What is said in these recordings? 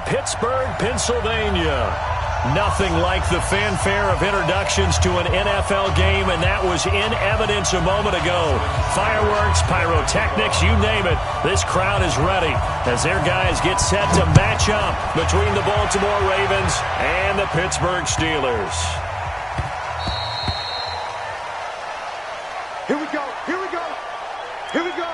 Pittsburgh, Pennsylvania. Nothing like the fanfare of introductions to an NFL game, and that was in evidence a moment ago. Fireworks, pyrotechnics, you name it. This crowd is ready as their guys get set to match up between the Baltimore Ravens and the Pittsburgh Steelers. Here we go, here we go, here we go.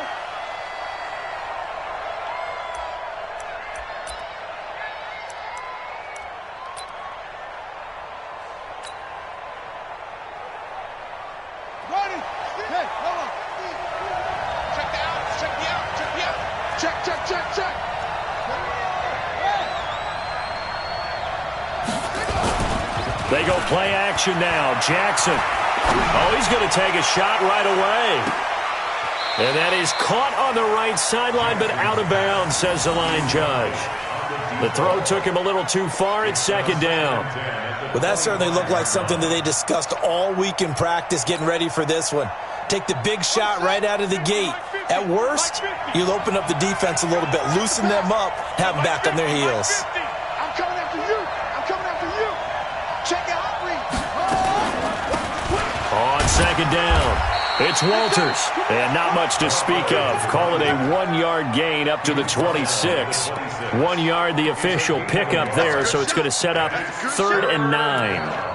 They go play action now. Jackson. Oh, he's going to take a shot right away. And that is caught on the right sideline, but out of bounds, says the line judge. The throw took him a little too far. It's second down. Well, that certainly looked like something that they discussed all week in practice, getting ready for this one. Take the big shot right out of the gate. At worst, you'll open up the defense a little bit, loosen them up, have them back on their heels. I'm coming after you. I'm coming after you. Check it out, Reed. On second down, it's Walters. And not much to speak of. Call it a 1-yard gain up to the 26. 1 yard, the official pickup there, so it's going to set up 3rd and 9.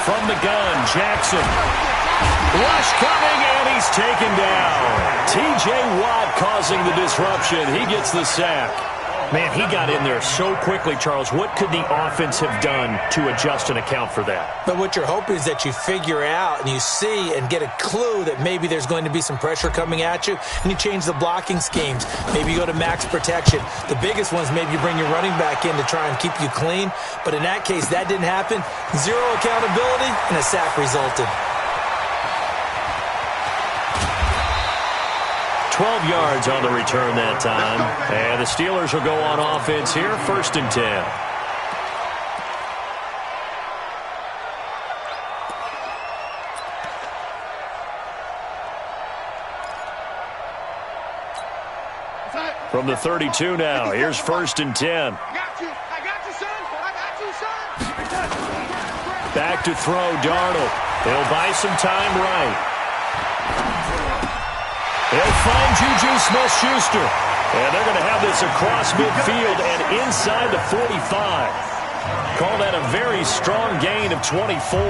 From the gun, Jackson. Rush coming, and he's taken down. T.J. Watt causing the disruption. He gets the sack. Man, he got in there so quickly, Charles. What could the offense have done to adjust and account for that? But what you're hoping is that you figure out and you see and get a clue that maybe there's going to be some pressure coming at you, and you change the blocking schemes. Maybe you go to max protection. The biggest ones, maybe you bring your running back in to try and keep you clean. But in that case, that didn't happen. Zero accountability, and a sack resulted. 12 yards on the return that time. And the Steelers will go on offense here, 1st and 10. From the 32 now, here's 1st and 10. I got you, son. I got you, son. Back to throw, Darnold. He'll buy some time right. He'll find Juju Smith-Schuster. And they're going to have this across midfield and inside the 45. Call that a very strong gain of 24.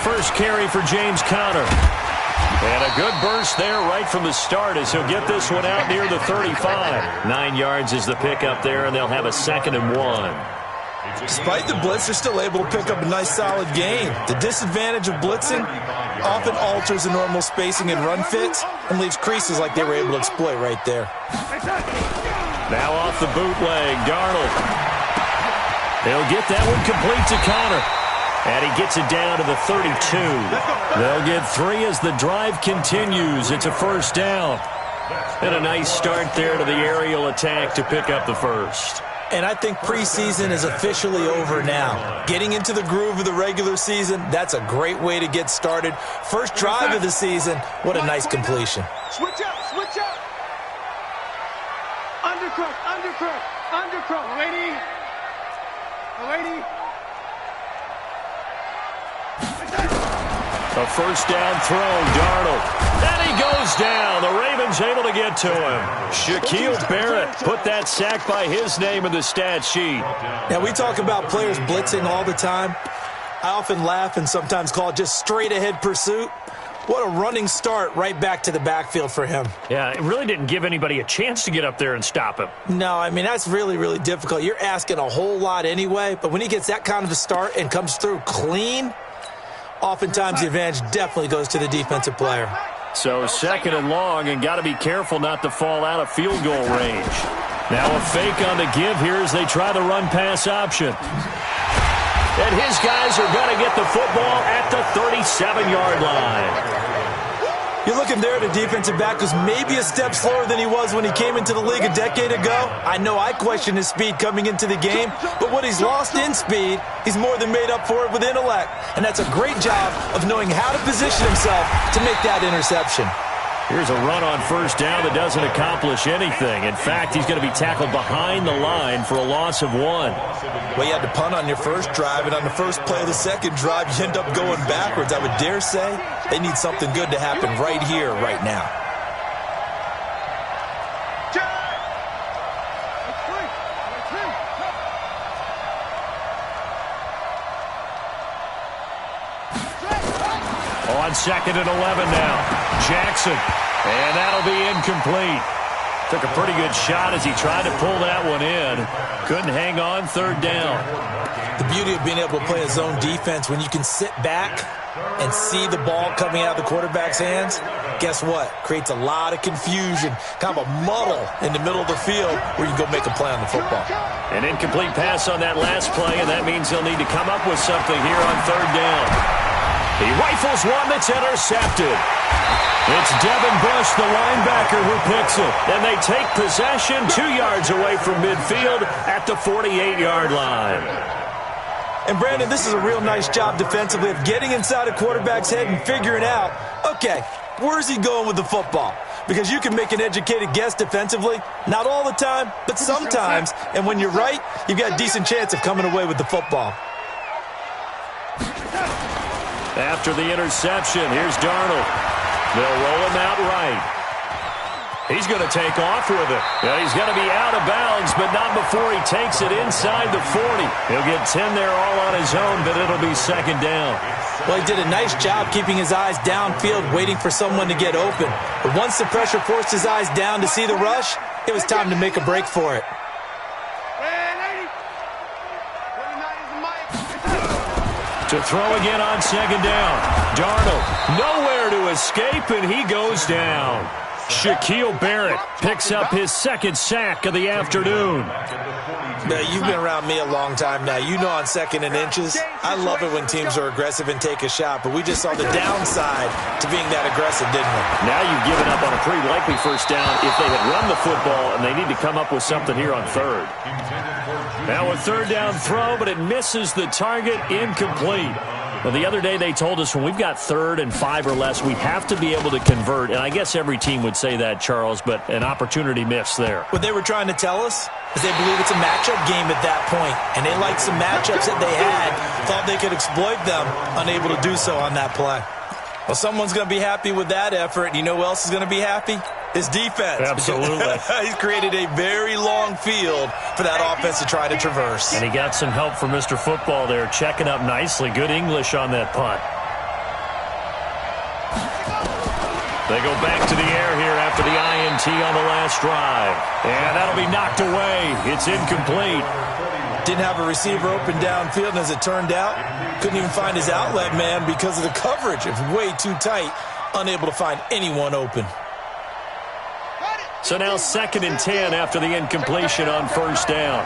First carry for James Conner. And a good burst there right from the start as he'll get this one out near the 35. 9 yards is the pickup there, and they'll have a 2nd and 1. Despite the blitz, they're still able to pick up a nice solid gain. The disadvantage of blitzing often alters the normal spacing and run fits and leaves creases like they were able to exploit right there. Now off the bootleg, Darnold. He'll get that one complete to Conner. And he gets it down to the 32. They'll get 3 as the drive continues. It's a 1st down. And a nice start there to the aerial attack to pick up the 1st. And I think preseason is officially over now. Getting into the groove of the regular season, that's a great way to get started. First drive of the season, what a nice completion. Switch up, switch up. Undercrook, undercrook, undercrook. Lady. A 1st down throw, Darnold. And he goes down. The Ravens able to get to him. Shaquille Barrett put that sack by his name in the stat sheet. Now, we talk about players blitzing all the time. I often laugh and sometimes call it just straight-ahead pursuit. What a running start right back to the backfield for him. Yeah, it really didn't give anybody a chance to get up there and stop him. No, I mean, that's really, really difficult. You're asking a whole lot anyway, but when he gets that kind of a start and comes through clean, oftentimes the advantage definitely goes to the defensive player. So second and long, and got to be careful not to fall out of field goal range. Now a fake on the give here as they try the run-pass option. And his guys are going to get the football at the 37-yard line. You're looking there at a defensive back who's maybe a step slower than he was when he came into the league a decade ago. I know I questioned his speed coming into the game, but what he's lost in speed, he's more than made up for it with intellect. And that's a great job of knowing how to position himself to make that interception. Here's a run on first down that doesn't accomplish anything. In fact, he's going to be tackled behind the line for a loss of 1. Well, you had to punt on your first drive, and on the first play of the second drive, you end up going backwards. I would dare say they need something good to happen right here, right now. On second and 11 now. Jackson, and that'll be incomplete. Took a pretty good shot as he tried to pull that one in. Couldn't hang on third down. The beauty of being able to play a zone defense when you can sit back and see the ball coming out of the quarterback's hands, guess what? Creates a lot of confusion, kind of a muddle in the middle of the field where you can go make a play on the football. An incomplete pass on that last play, and that means they'll need to come up with something here on third down. He rifles one that's intercepted. It's Devin Bush, the linebacker, who picks it. And they take possession 2 yards away from midfield at the 48-yard line. And, Brandon, this is a real nice job defensively of getting inside a quarterback's head and figuring out, okay, where's he going with the football? Because you can make an educated guess defensively. Not all the time, but sometimes. And when you're right, you've got a decent chance of coming away with the football. After the interception, here's Darnold. They'll roll him out right. He's going to take off with it. Yeah, he's going to be out of bounds, but not before he takes it inside the 40. He'll get 10 there all on his own, but it'll be second down. Well, he did a nice job keeping his eyes downfield, waiting for someone to get open. But once the pressure forced his eyes down to see the rush, it was time to make a break for it. To throw again on second down. Darnold, nowhere to escape, and he goes down. Shaquille Barrett picks up his second sack of the afternoon. Now, you've been around me a long time now. You know on second and inches, I love it when teams are aggressive and take a shot, but we just saw the downside to being that aggressive, didn't we? Now you've given up on a pretty likely first down if they had run the football, and they need to come up with something here on third. Now a third down throw, but it misses the target, incomplete. Well, the other day they told us when we've got 3rd and 5 or less, we have to be able to convert. And I guess every team would say that, Charles, but an opportunity missed there. What they were trying to tell us is they believe it's a matchup game at that point. And they liked some matchups that they had, thought they could exploit them, unable to do so on that play. Well, someone's going to be happy with that effort. You know who else is going to be happy? His defense. Absolutely. He's created a very long field for that offense to try to traverse. And he got some help from Mr. Football there, checking up nicely. Good English on that punt. They go back to the air here after the INT on the last drive. And that'll be knocked away. It's incomplete. Didn't have a receiver open downfield, and as it turned out, couldn't even find his outlet man because of the coverage. It was way too tight, unable to find anyone open. So now 2nd and 10 after the incompletion on first down.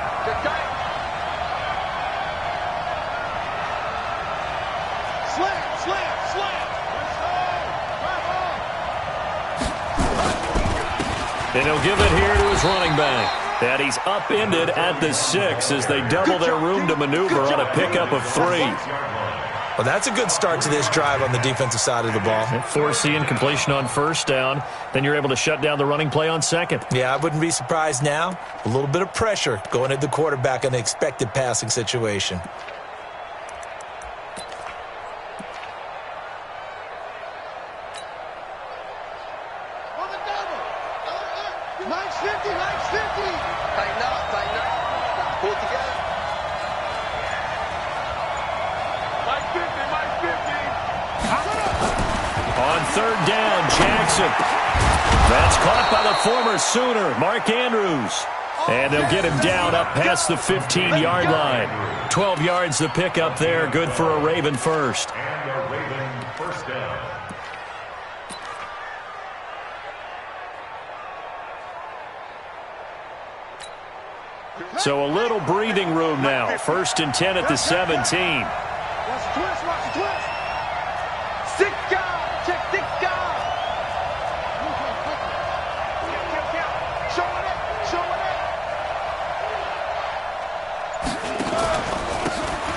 And he'll give it here to his running back. And he's upended at the 6 as they double their room to maneuver on a pickup of 3. Well, that's a good start to this drive on the defensive side of the ball. Force the incompletion on first down. Then you're able to shut down the running play on second. Yeah, I wouldn't be surprised now. A little bit of pressure going at the quarterback in the expected passing situation. On third down, Jackson. That's caught by the former Sooner, Mark Andrews. And they'll get him down up past the 15-yard line. 12 yards the pickup there, good for a Raven first. So a little breathing room now. 1st and 10 at the 17. Watch the twist, watch the twist. 6 guard, check 6 guard. Showing it, showing it.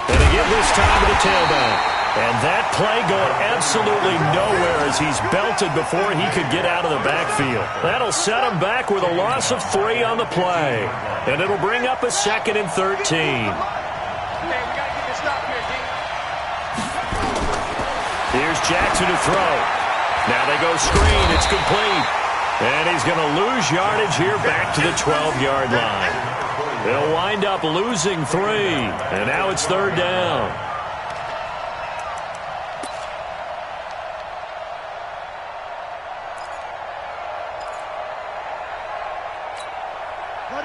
And again this time to the tailback. And that play going absolutely nowhere as he's belted before he could get out of the backfield. That'll set him back with a loss of 3 on the play. And it'll bring up a 2nd and 13. Here's Jackson to throw. Now they go screen. It's complete. And he's going to lose yardage here back to the 12-yard line. They'll wind up losing 3. And now it's 3rd down.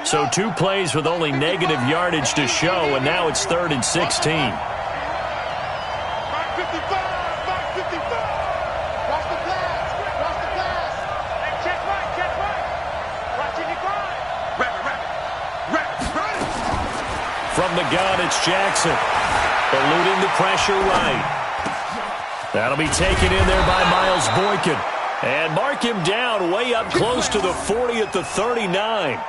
So 2 plays with only negative yardage to show, and now it's 3rd and 16. Mark 55, Mark 55. Watch the pass, watch the pass. Hey, check right, check right. Watching you grind. Run it. From the gun, it's Jackson. Eluding the pressure right. That'll be taken in there by Miles Boykin. And mark him down way up close to the 40 at the 39.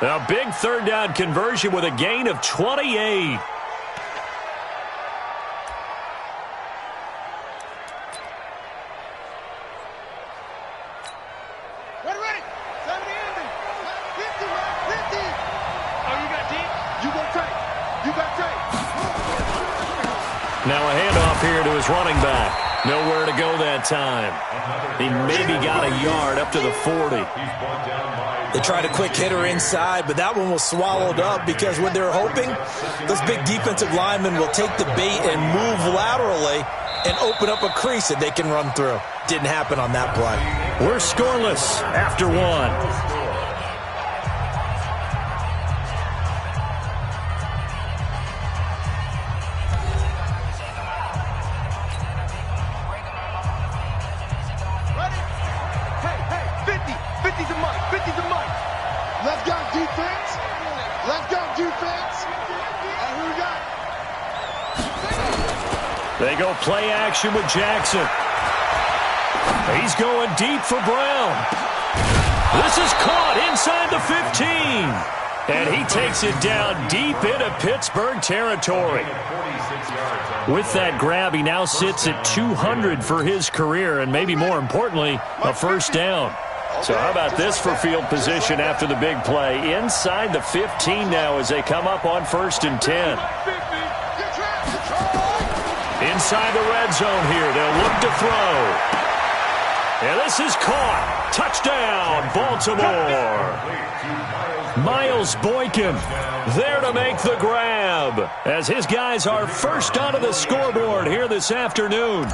A big 3rd down conversion with a gain of 28. Ready, ready. 70 ending. 50, man, 50. Oh, you got deep? You got tight. You got tight. Now a handoff here to his running back. Nowhere to go that time. He maybe got a yard up to the 40. They tried a quick hitter inside, but that one was swallowed up because what they're hoping, those big defensive linemen will take the bait and move laterally and open up a crease that they can run through. Didn't happen on that play. We're scoreless after 1. Let's go defense. Let's go defense. And who we got? They go play action with Jackson. He's going deep for Brown. This is caught inside the 15. And he takes it down deep into Pittsburgh territory. With that grab, he now sits at 200 for his career, and maybe more importantly, a 1st down. So how about this for field position after the big play? Inside the 15 now as they come up on 1st and 10. Inside the red zone here. They'll look to throw. And this is caught. Touchdown, Baltimore. Miles Boykin there to make the grab as his guys are first onto the scoreboard here this afternoon.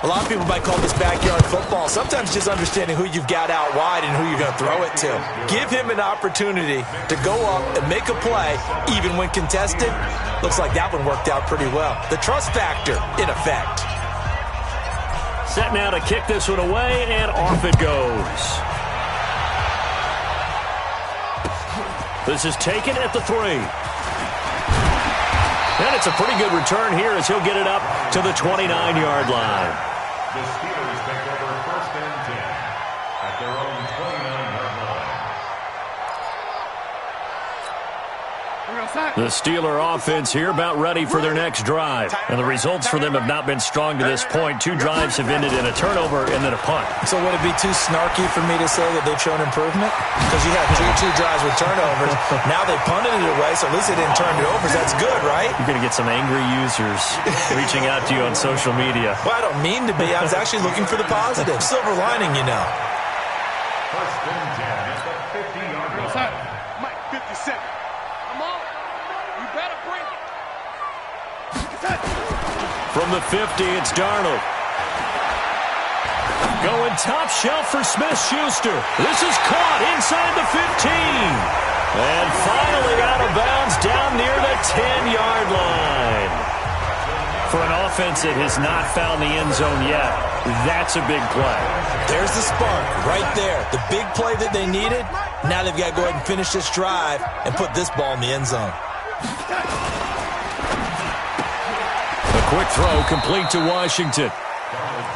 A lot of people might call this backyard football. Sometimes just understanding who you've got out wide and who you're going to throw it to. Give him an opportunity to go up and make a play, even when contested. Looks like that one worked out pretty well. The trust factor in effect. Set now to kick this one away, and off it goes. This is taken at the 3. And it's a pretty good return here as he'll get it up to the 29-yard line. The Steelers take over 1st and 10 at their own 29-yard line. The Steeler offense here about ready for their next drive. And the results for them have not been strong to this point. 2 drives have ended in a turnover and then a punt. So would it be too snarky for me to say that they've shown improvement? Because you had two drives with turnovers. Now they punted it away, so at least they didn't turn it over. That's good, right? You're going to get some angry users reaching out to you on social media. Well, I don't mean to be. I was actually looking for the positive. Silver lining, you know. 1st and 10 at the 50-yard line. Mike, 57. Come on. You better bring it. From the 50, it's Darnold. Going top shelf for Smith-Schuster. This is caught inside the 15. And finally out of bounds down near the 10-yard line. for an offense that has not found the end zone yet, that's a big play. There's the spark right there. The big play that they needed. Now they've got to go ahead and finish this drive and put this ball in the end zone. A quick throw complete to Washington.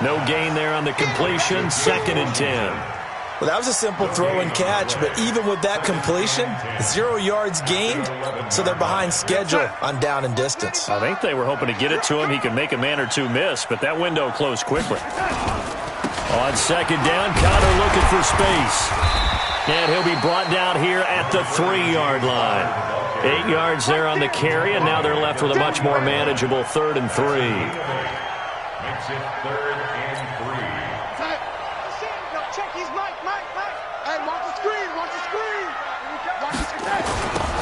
No gain there on the completion. 2nd and 10. Well, that was a simple throw and catch, but even with that completion, 0 yards gained, so they're behind schedule on down and distance. I think they were hoping to get it to him. He could make a man or two miss, but that window closed quickly. On 2nd down, Connor looking for space. And he'll be brought down here at the 3-yard line. 8 yards there on the carry, and now they're left with a much more manageable 3rd and 3. Makes it 3rd and 3.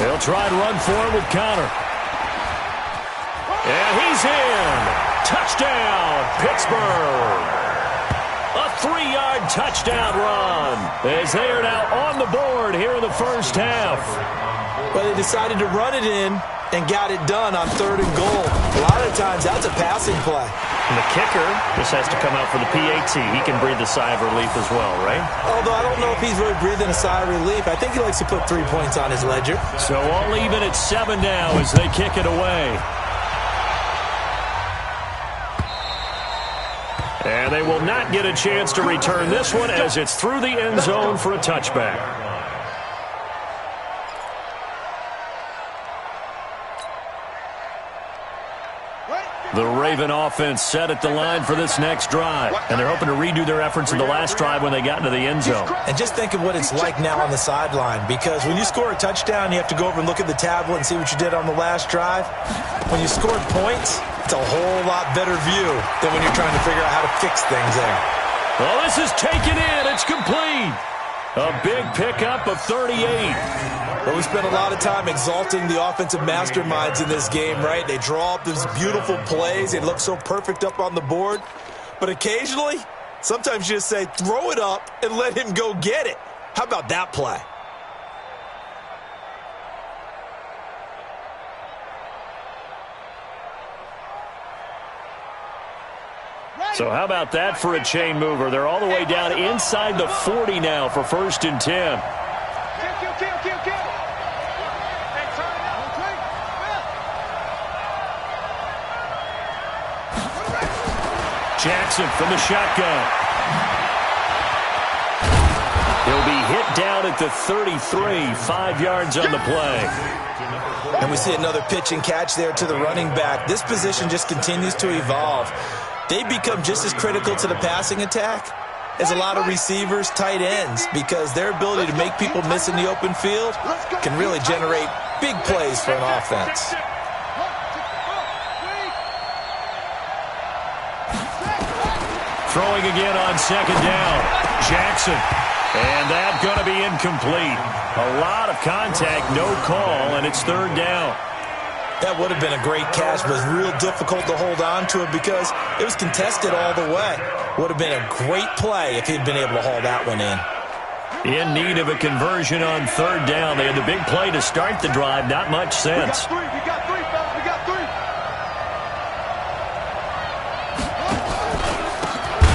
They'll try and run for it with Connor. And he's in. Touchdown, Pittsburgh. A 3-yard touchdown run as they are now on the board here in the first half. Well, they decided to run it in and got it done on 3rd and goal. A lot of times that's a passing play. And the kicker just has to come out for the PAT. He can breathe a sigh of relief as well, right? Although I don't know if he's really breathing a sigh of relief. I think he likes to put 3 points on his ledger. So all even at 7 now as they kick it away. And they will not get a chance to return this one as it's through the end zone for a touchback. The Raven offense set at the line for this next drive. And they're hoping to redo their efforts in the last drive when they got into the end zone. And just think of what it's like now on the sideline. Because when you score a touchdown, you have to go over and look at the tablet and see what you did on the last drive. When you scored points, it's a whole lot better view than when you're trying to figure out how to fix things there. Well, this is taken in. It's complete. A big pickup of 38. Well, we spent a lot of time exalting the offensive masterminds in this game, right? They draw up these beautiful plays. They look so perfect up on the board. But occasionally, sometimes you just say, throw it up and let him go get it. How about that play? So how about that for a chain mover? They're all the way down inside the 40 now for 1st and 10. Jackson from the shotgun. He'll be hit down at the 33, 5 yards on the play. And we see another pitch and catch there to the running back. This position just continues to evolve. They become just as critical to the passing attack as a lot of receivers, tight ends, because their ability to make people miss in the open field can really generate big plays for an offense. Throwing again on 2nd down. Jackson. And that's going to be incomplete. A lot of contact, no call, and it's 3rd down. That would have been a great catch, but it was real difficult to hold on to it because it was contested all the way. Would have been a great play if he'd been able to haul that one in. In need of a conversion on 3rd down. They had the big play to start the drive. Not much sense. We got three, fellas. We got 3.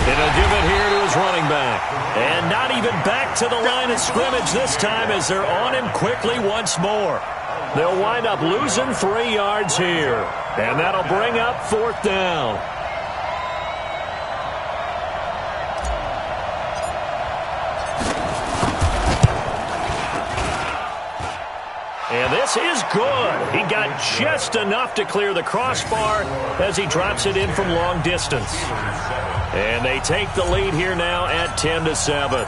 And he'll give it here to his running back. And not even back to the line of scrimmage this time as they're on him quickly once more. They'll wind up losing 3 yards here. And that'll bring up 4th down. And this is good. He got just enough to clear the crossbar as he drops it in from long distance. And they take the lead here now at 10-7.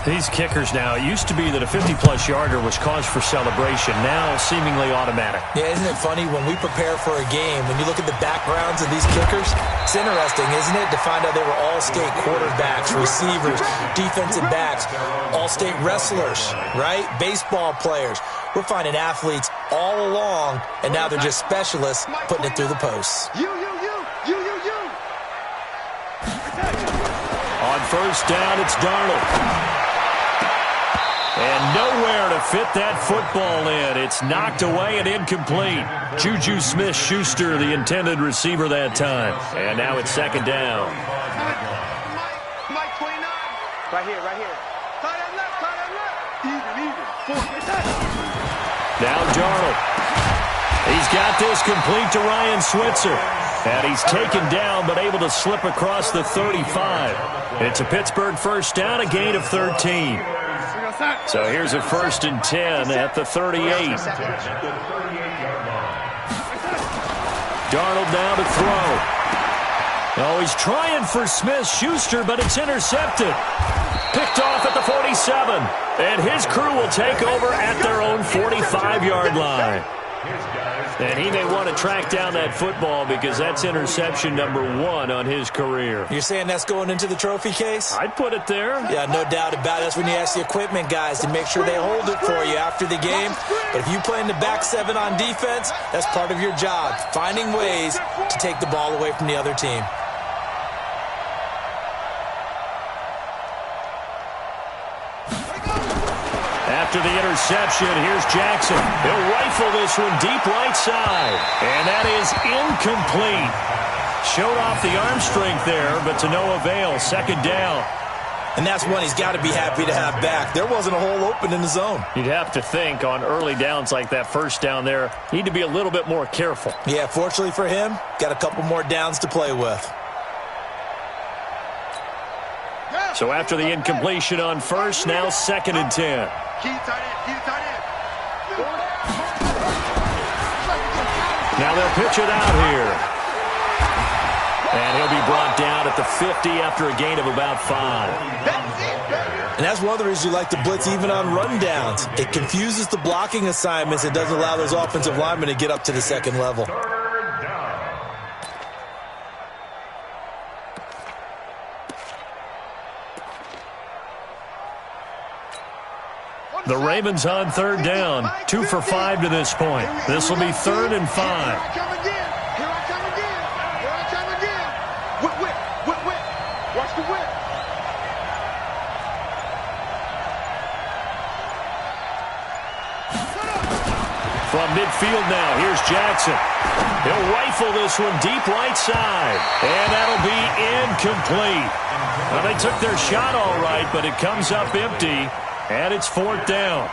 These kickers now, it used to be that a 50-plus yarder was cause for celebration. Now seemingly automatic. Yeah, isn't it funny when we prepare for a game, when you look at the backgrounds of these kickers, it's interesting, isn't it, to find out they were all-state quarterbacks, receivers, defensive backs, all-state wrestlers, right? Baseball players. We're finding athletes all along, and now they're just specialists putting it through the posts. You. On 1st down, it's Darnold. And nowhere to fit that football in. It's knocked away and incomplete. Juju Smith-Schuster, the intended receiver that time. And now it's second down. Mike 29. Right here, right here. Tie that left. Even. Now Darnold. He's got this complete to Ryan Switzer. And he's taken down but able to slip across the 35. It's a Pittsburgh first down, a gain of 13. So here's a 1st and 10 at the 38. Darnold now to throw. Oh, he's trying for Smith-Schuster, but it's intercepted. Picked off at the 47. And his crew will take over at their own 45-yard line. And he may want to track down that football because that's interception number 1 on his career. You're saying that's going into the trophy case? I'd put it there. Yeah, no doubt about it. That's when you ask the equipment guys to make sure they hold it for you after the game. But if you play in the back 7 on defense, that's part of your job, finding ways to take the ball away from the other team. After the interception, here's Jackson. He'll rifle this one deep right side. And that is incomplete. Showed off the arm strength there, but to no avail. Second down. And that's one he's got to be happy to have back. There wasn't a hole open in the zone. You'd have to think on early downs like that first down there, need to be a little bit more careful. Yeah, fortunately for him, got a couple more downs to play with. So after the incompletion on first, now 2nd and 10. Now they'll pitch it out here. And he'll be brought down at the 50 after a gain of about 5. And that's one of the reasons you like to blitz even on rundowns. It confuses the blocking assignments. It doesn't allow those offensive linemen to get up to the second level. The Ravens on 3rd down. 2 for 5 to this point. This will be 3rd and 5. Here I come again. Whip. Watch the whip. From midfield now, here's Jackson. He'll rifle this one deep right side. And that'll be incomplete. Well, they took their shot all right, but it comes up empty. And it's 4th down.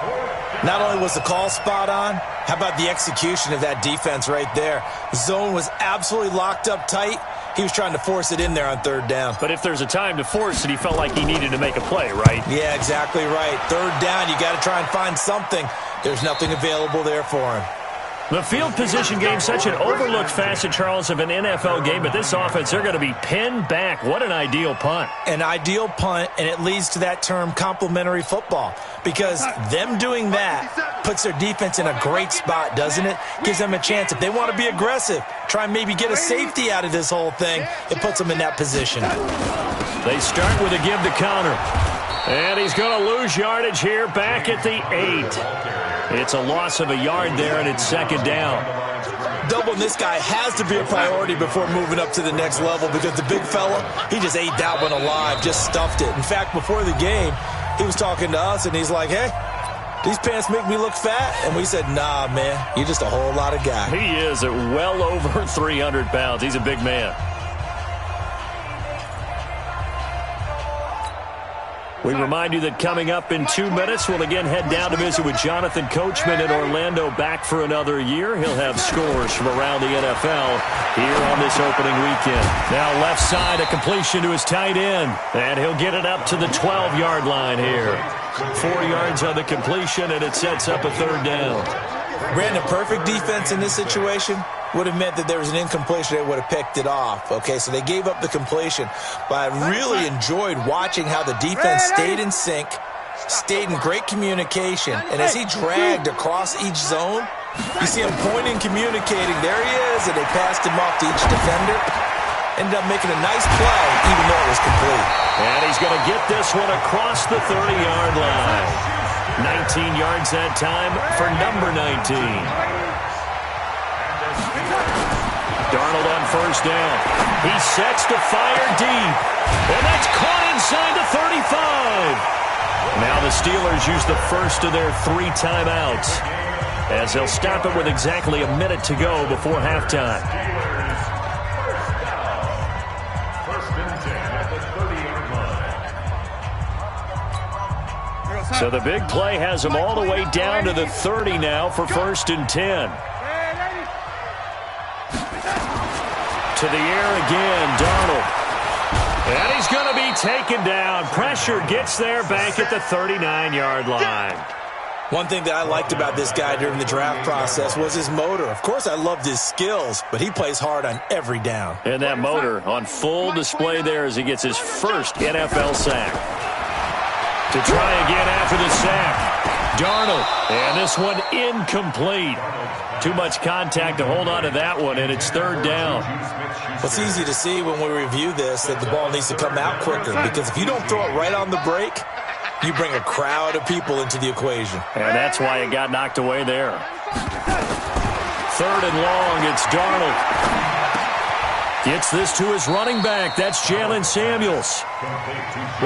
Not only was the call spot on, how about the execution of that defense right there? The zone was absolutely locked up tight. He was trying to force it in there on 3rd down. But if there's a time to force it, he felt like he needed to make a play, right? Yeah, exactly right. 3rd down, you got to try and find something. There's nothing available there for him. The field position game, such an overlooked facet, Charles, of an NFL game, but this offense, they're going to be pinned back. What an ideal punt. An ideal punt, and it leads to that term complementary football, because them doing that puts their defense in a great spot, doesn't it? Gives them a chance. If they want to be aggressive, try and maybe get a safety out of this whole thing, it puts them in that position. They start with a give to Connor. And he's going to lose yardage here back at the 8. It's a loss of a yard there, and it's 2nd down. Doubling this guy has to be a priority before moving up to the next level, because the big fella, he just ate that one alive, just stuffed it. In fact, before the game, he was talking to us, and he's like, hey, these pants make me look fat? And we said, nah, man, you're just a whole lot of guy. He is at well over 300 pounds. He's a big man. We remind you that coming up in 2 minutes, we'll again head down to visit with Jonathan Coachman in Orlando, back for another year. He'll have scores from around the NFL here on this opening weekend. Now left side, a completion to his tight end, and he'll get it up to the 12-yard line here. 4 yards on the completion, and it sets up a 3rd down. Brandon, perfect defense in this situation would have meant that there was an incompletion. They would have picked it off. Okay, so they gave up the completion. But I really enjoyed watching how the defense stayed in sync, stayed in great communication. And as he dragged across each zone, you see him pointing, communicating. There he is, and they passed him off to each defender. Ended up making a nice play, even though it was complete. And he's going to get this one across the 30-yard line. 19 yards that time for number 19. Darnold on 1st down. He sets to fire deep. And that's caught inside the 35. Now the Steelers use the first of their 3 timeouts, as they'll stop it with exactly a minute to go before halftime. First and 10 at the 30-yard line. So the big play has them all the way down to the 30 now for first and 10. To the air again, Darnold. And he's going to be taken down. Pressure gets there back at the 39-yard line. One thing that I liked about this guy during the draft process was his motor. Of course, I loved his skills, but he plays hard on every down. And that motor on full display there as he gets his first NFL sack. To try again after the sack, Darnold. And this one incomplete. Too much contact to hold on to that one, and it's third down. It's easy to see when we review this that the ball needs to come out quicker, because if you don't throw it right on the break, you bring a crowd of people into the equation. And that's why it got knocked away there. Third and long, it's Darnold. Gets this to his running back. That's Jalen Samuels.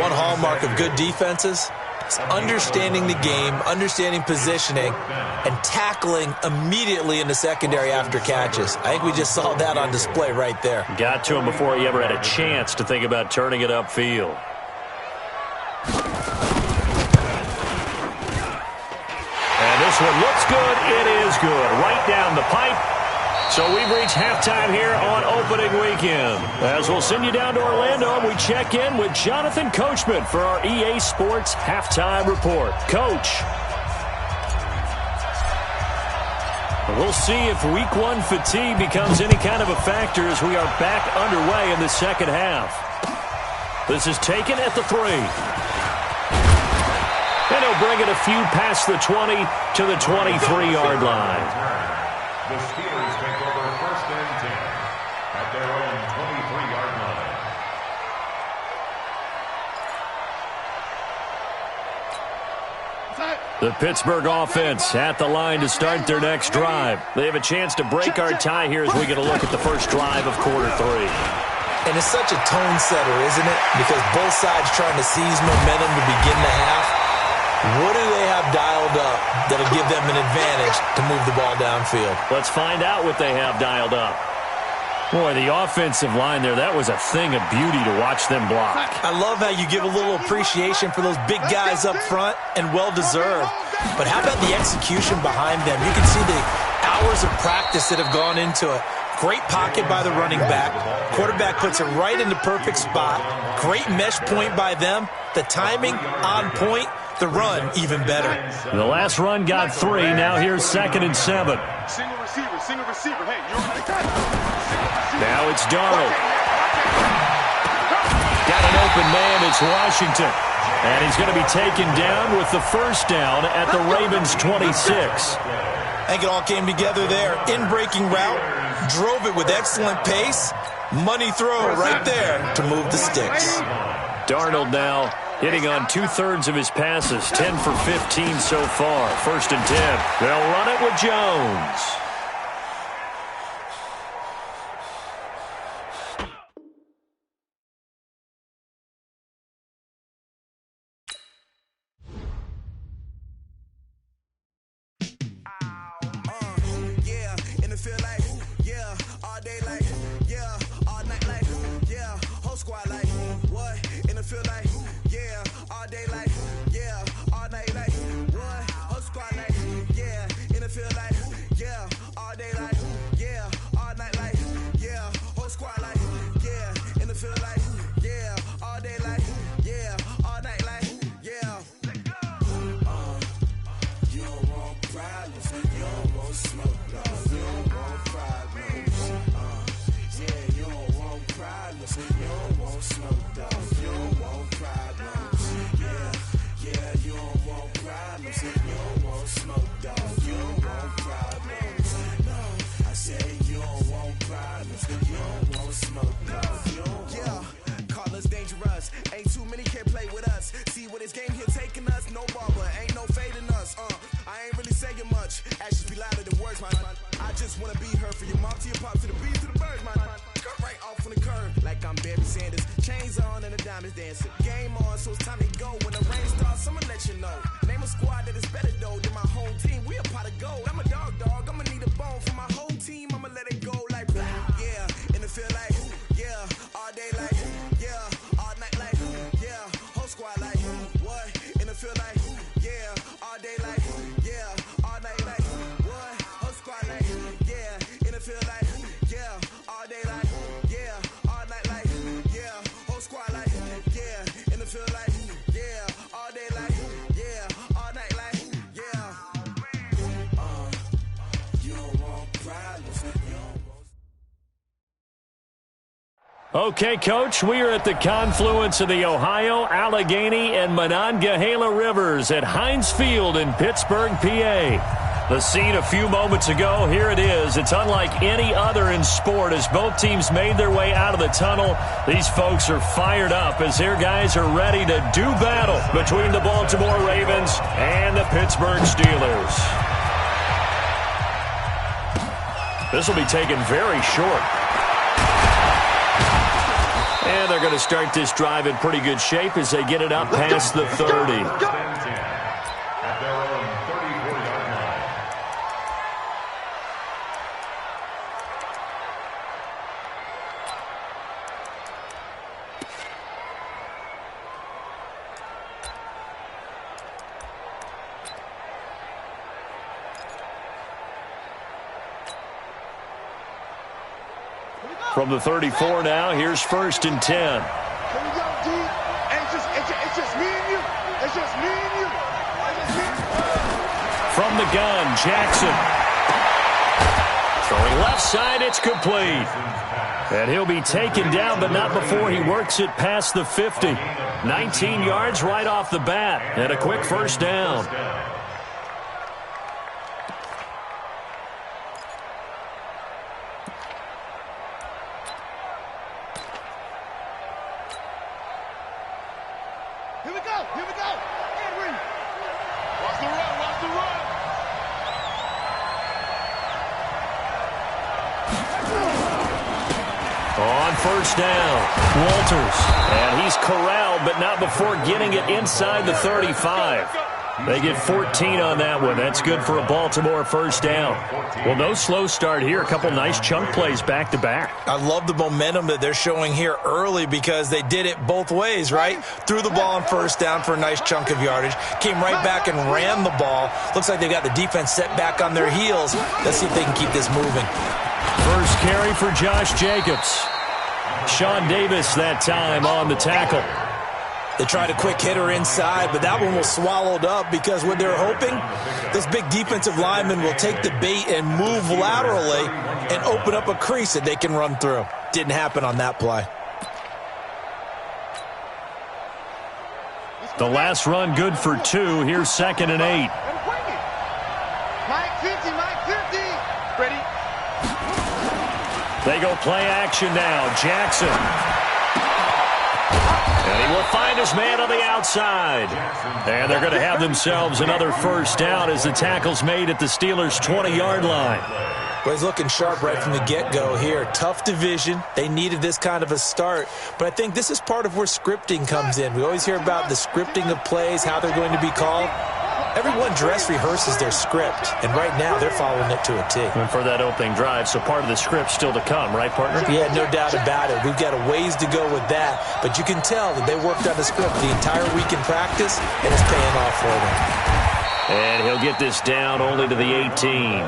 One hallmark of good defenses is understanding the game, understanding positioning, and tackling immediately in the secondary after catches. I think we just saw that on display right there. Got to him before he ever had a chance to think about turning it upfield. And this one looks good. It is good. Right down the pipe. So we've reached halftime here on opening weekend. As we'll send you down to Orlando, and we check in with Jonathan Coachman for our EA Sports Halftime Report. Coach. We'll see if Week 1 fatigue becomes any kind of a factor as we are back underway in the second half. This is taken at the 3. And he'll bring it a few past the 20 to the 23-yard line. The Steelers take over first and 10 at their own 23-yard line. The Pittsburgh offense at the line to start their next drive. They have a chance to break our tie here as we get a look at the first drive of quarter 3. And it's such a tone setter, isn't it? Because both sides trying to seize momentum to begin the half. What do they have dialed up that'll give them an advantage to move the ball downfield? Let's find out what they have dialed up. Boy, the offensive line there, that was a thing of beauty to watch them block. I love how you give a little appreciation for those big guys up front, and well-deserved. But how about the execution behind them? You can see the hours of practice that have gone into it. Great pocket by the running back. Quarterback puts it right in the perfect spot. Great mesh point by them. The timing on point. The run even better. The last run got 3. Now here's 2nd and 7. Single receiver. Hey, you're Now it's Darnold. Got an open man. It's Washington. And he's going to be taken down with the first down at the Ravens 26. I think it all came together there. In-breaking route. Drove it with excellent pace. Money throw right there to move the sticks. Darnold now hitting on 2/3 of his passes, 10 for 15 so far. 1st and 10. They'll run it with Jones. I just wanna be her, for your mom to your pop to the beat to the birds, man. Cut right off on the curb, like like I'm Barry Sanders. Chains on and the diamonds dancing. Game on, so it's time to go. When the rain starts, I'ma let you know. Name a squad that is better though than my whole team. We a pot of gold. I'm a dog. I'ma need a bone for my whole team. I'ma let it go like yeah. And it feel like yeah. All day like yeah. All night like yeah. Whole squad like what? And it feel like yeah. All day like yeah. All night like what? Whole squad like yeah. And it feel like yeah. All day like yeah. All night like yeah. Whole squad like yeah. And it feel like yeah. All day like yeah. All night like yeah. You don't want problems. Okay, Coach, we are at the confluence of the Ohio, Allegheny, and Monongahela Rivers at Heinz Field in Pittsburgh, PA. The scene a few moments ago, here it is. It's unlike any other in sport as both teams made their way out of the tunnel. These folks are fired up as their guys are ready to do battle between the Baltimore Ravens and the Pittsburgh Steelers. This will be taken very short. And they're going to start this drive in pretty good shape as they get it up past the 30. At their own 34-yard line. From the 34 now, here's 1st and 10. Here we go, D. And it's just me and you. It's just me and you. It's just me and you. From the gun, Jackson. Throwing left side, it's complete. And he'll be taken down, but not before he works it past the 50. 19 yards right off the bat, and a quick 1st down. Here we go. Henry. Watch the run. On 1st down, Walters. And he's corralled, but not before getting it inside the 35. They get 14 on that one. That's good for a Baltimore 1st down. Well, no slow start here. A couple nice chunk plays back-to-back. I love the momentum that they're showing here early because they did it both ways, right? Threw the ball on 1st down for a nice chunk of yardage. Came right back and ran the ball. Looks like they got the defense set back on their heels. Let's see if they can keep this moving. First carry for Josh Jacobs. Sean Davis that time on the tackle. They tried a quick hitter inside, but that one was swallowed up because what they're hoping, those big defensive linemen will take the bait and move laterally and open up a crease that they can run through. Didn't happen on that play. The last run good for 2. Here's 2nd and 8. Mike 50. Ready? They go play action now. Jackson. And he will find his man on the outside. And they're going to have themselves another 1st down as the tackle's made at the Steelers' 20-yard line. Well, he's looking sharp right from the get-go here. Tough division. They needed this kind of a start. But I think this is part of where scripting comes in. We always hear about the scripting of plays, how they're going to be called. Everyone dress rehearses their script, and right now they're following it to a T. And for that opening drive, so part of the script still to come, right, partner? Yeah, no doubt about it. We've got a ways to go with that, but you can tell that they worked on the script the entire week in practice, and it's paying off for them. And he'll get this down only to the 18.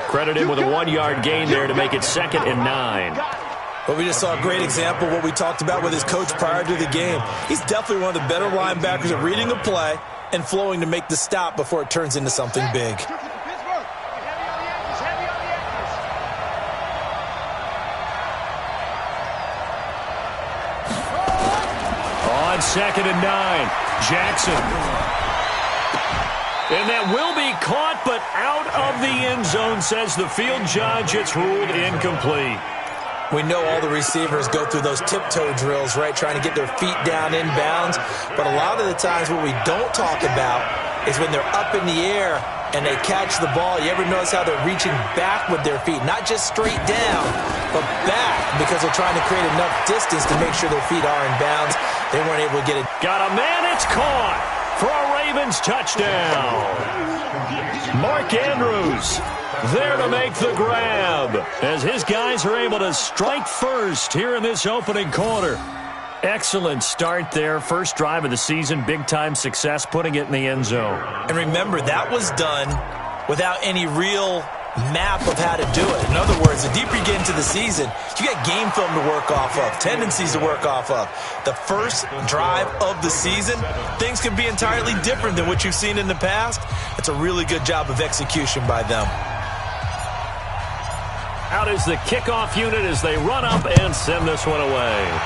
Credit him with a 1-yard gain there to make it 2nd and 9. But we just saw a great example of what we talked about with his coach prior to the game. He's definitely one of the better linebackers at reading a play and flowing to make the stop before it turns into something big. On 2nd and 9, Jackson. And that will be caught, but out of the end zone, says the field judge. It's ruled incomplete. We know all the receivers go through those tiptoe drills, right, trying to get their feet down inbounds. But a lot of the times what we don't talk about is when they're up in the air, and they catch the ball, you ever notice how they're reaching back with their feet? Not just straight down, but back, because they're trying to create enough distance to make sure their feet are in bounds. They weren't able to get it. Got a man, it's caught for a Ravens touchdown. Mark Andrews there to make the grab as his guys are able to strike first here in this opening quarter. Excellent start there. First drive of the season, big-time success, putting it in the end zone. And remember, that was done without any real map of how to do it. In other words, the deeper you get into the season, you got game film to work off of, tendencies to work off of. The first drive of the season, things can be entirely different than what you've seen in the past. It's a really good job of execution by them. Out is the kickoff unit as they run up and send this one away.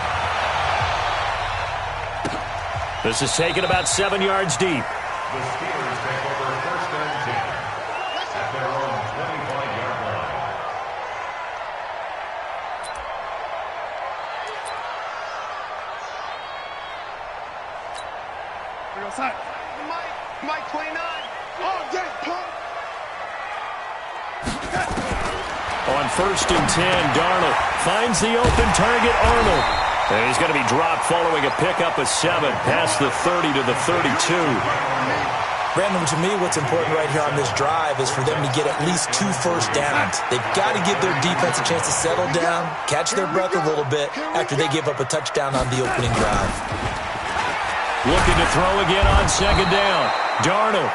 This is taken about 7 yards deep. The Steelers take over first and 10 at their own 25-yard line. We go side. Mike 29. Oh, yeah, pump. On first and 10, Darnold finds the open target, Arnold. And he's going to be dropped following a pickup of 7 past the 30 to the 32. Brandon, to me, what's important right here on this drive is for them to get at least 2 first downs. They've got to give their defense a chance to settle down, catch their breath a little bit after they give up a touchdown on the opening drive. Looking to throw again on second down. Darnold.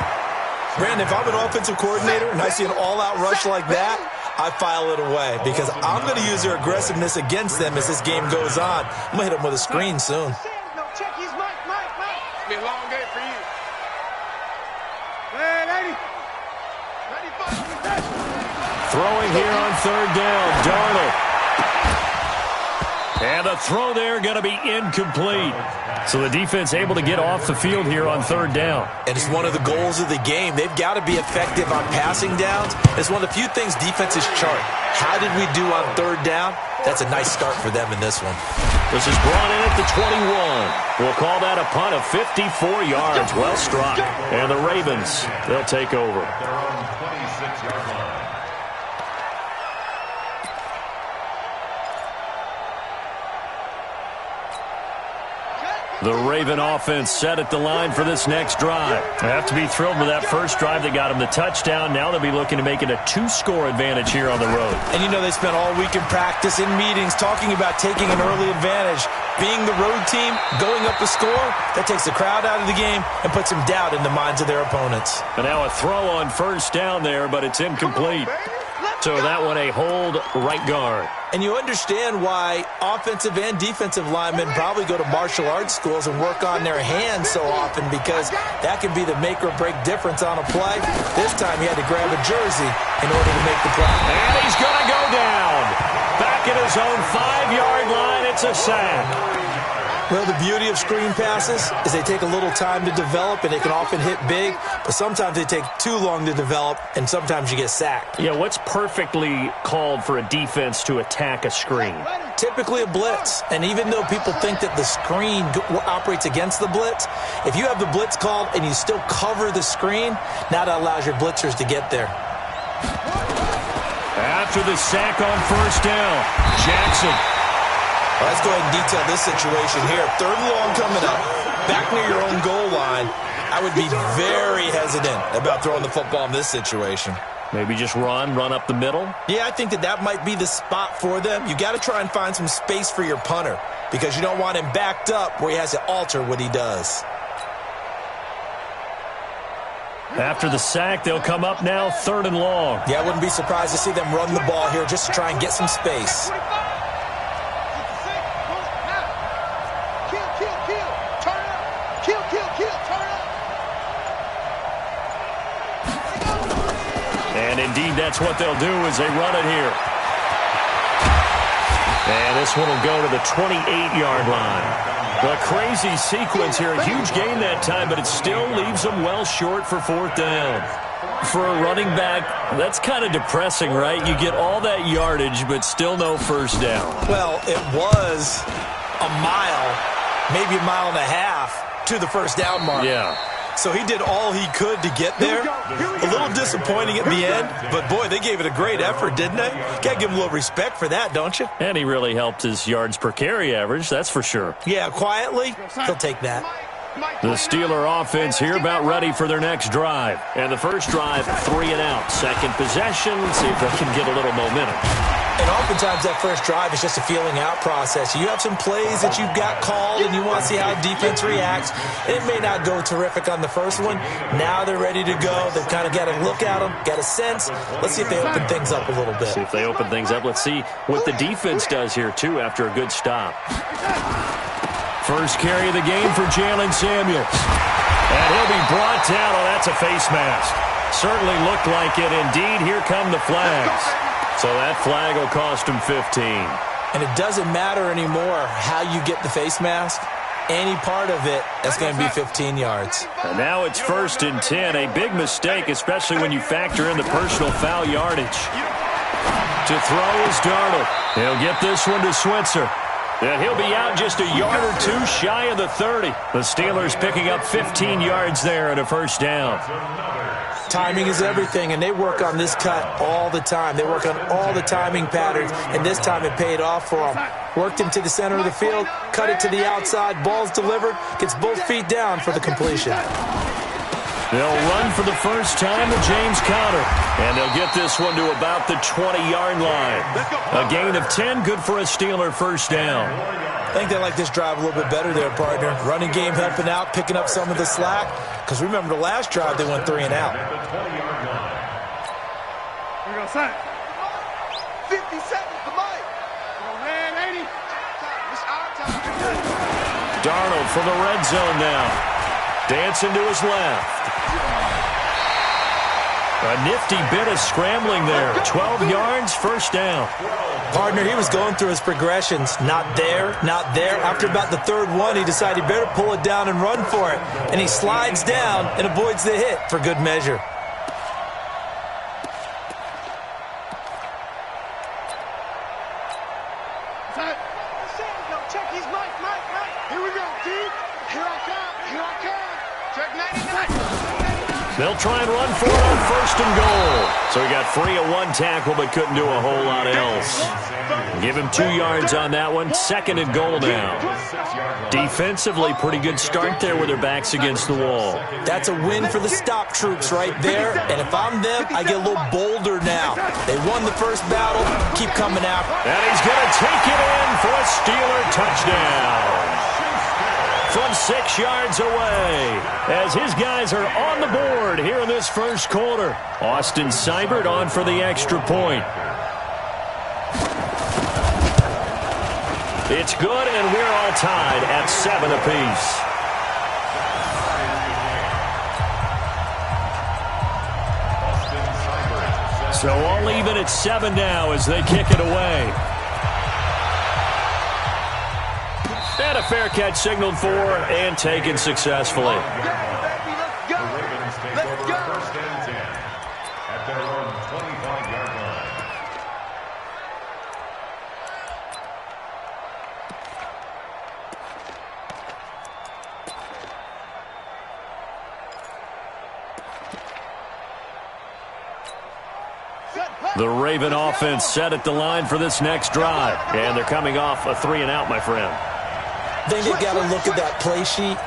Brandon, if I'm an offensive coordinator and I see an all-out rush like that, I file it away because I'm going to use their aggressiveness against them as this game goes on. I'm going to hit them with a screen soon. No, check his Mike. Be a long day for you. Hey, 85. Throwing here on third down. Darnold. And a throw there going to be incomplete. So the defense able to get off the field here on third down. And it's one of the goals of the game. They've got to be effective on passing downs. It's one of the few things defenses chart. How did we do on third down? That's a nice start for them in this one. This is brought in at the 21. We'll call that a punt of 54 yards. Well struck. And the Ravens, they'll take over. Their own 26-yard line. The Raven offense set at the line for this next drive. They have to be thrilled with that first drive that got them the touchdown. Now they'll be looking to make it a 2-score advantage here on the road. And you know they spent all week in practice, in meetings, talking about taking an early advantage. Being the road team, going up the score, that takes the crowd out of the game and puts some doubt in the minds of their opponents. And now a throw on first down there, but it's incomplete. So that one a hold right guard. And you understand why offensive and defensive linemen probably go to martial arts schools and work on their hands so often, because that can be the make or break difference on a play. This time he had to grab a jersey in order to make the play. And he's going to go down. Back at his own 5-yard line, it's a sack. Well, the beauty of screen passes is they take a little time to develop, and they can often hit big, but sometimes they take too long to develop, and sometimes you get sacked. Yeah, what's perfectly called for a defense to attack a screen? Typically a blitz, and even though people think that the screen operates against the blitz, if you have the blitz called and you still cover the screen, now that allows your blitzers to get there. After the sack on first down, Jackson. Well, let's go ahead and detail this situation here. Third and long coming up, back near your own goal line. I would be very hesitant about throwing the football in this situation. Maybe just run up the middle? Yeah, I think that might be the spot for them. You got to try and find some space for your punter, because you don't want him backed up where he has to alter what he does. After the sack, they'll come up now third and long. Yeah, I wouldn't be surprised to see them run the ball here just to try and get some space. And indeed, that's what they'll do as they run it here. And this one will go to the 28-yard line. A crazy sequence here. A huge gain that time, but it still leaves them well short for fourth down. For a running back, that's kind of depressing, right? You get all that yardage, but still no first down. Well, it was a mile, maybe a mile and a half to the first down mark. Yeah. So he did all he could to get there. A little disappointing at the end, but boy, they gave it a great effort, didn't they? Got to give him a little respect for that, don't you? And he really helped his yards per carry average, that's for sure. Yeah, quietly, he'll take that. The Steeler offense here about ready for their next drive. And the first drive, 3 and out. Second possession, see if they can get a little momentum. And oftentimes that first drive is just a feeling out process. You have some plays that you've got called and you want to see how defense reacts. It may not go terrific on the first one. Now they're ready to go. They've kind of got to look at them, got a sense. Let's see if they open things up a little bit. See if they open things up. Let's see what the defense does here, too, after a good stop. First carry of the game for Jalen Samuels. And he'll be brought down. Oh, that's a face mask. Certainly looked like it. Indeed, here come the flags. So that flag will cost him 15. And it doesn't matter anymore how you get the face mask. Any part of it, that's going to be 15 yards. And now it's 1st and 10. A big mistake, especially when you factor in the personal foul yardage. To throw is Darnold. He'll get this one to Switzer. And he'll be out just a yard or two shy of the 30. The Steelers picking up 15 yards there and a first down. Timing is everything, and they work on this cut all the time. They work on all the timing patterns, and this time it paid off for them. Worked him to the center of the field, cut it to the outside, ball's delivered, gets both feet down for the completion. They'll run for the first time to James Conner, and they'll get this one to about the 20-yard line. A gain of 10, good for a Steeler first down. I think they like this drive a little bit better there, partner. Running game helping out, picking up some of the slack. Because remember, the last drive, they went 3 and out. Here we go, son. 50 seconds for Mike. Man, 80. It's our time. Darnold from the red zone now. Dancing to his left. A nifty bit of scrambling there. 12 yards, first down. Partner, he was going through his progressions. Not there, not there. After about the third one, he decided he better pull it down and run for it. And he slides down and avoids the hit for good measure. Check his mic. Here we go, D. Here I come. Check 99. They'll try and run for it on 1st and goal. So he got free of one tackle but couldn't do a whole lot else. Give him 2 yards on that one. 2nd and goal now. Defensively, pretty good start there with their backs against the wall. That's a win for the stop troops right there. And if I'm them, I get a little bolder now. They won the first battle. Keep coming out. And he's going to take it in for a Steeler touchdown. From 6 yards away, as his guys are on the board here in this first quarter. Austin Seibert on for the extra point. It's good, and we're all tied at 7 apiece. So all even at 7 now as they kick it away. And a fair catch signaled for and taken successfully. The Ravens take over 1st and 10 at their own 25-yard line. The Raven offense set at the line for this next drive. And they're coming off a 3 and out, my friend. I think they've got to look at that play sheet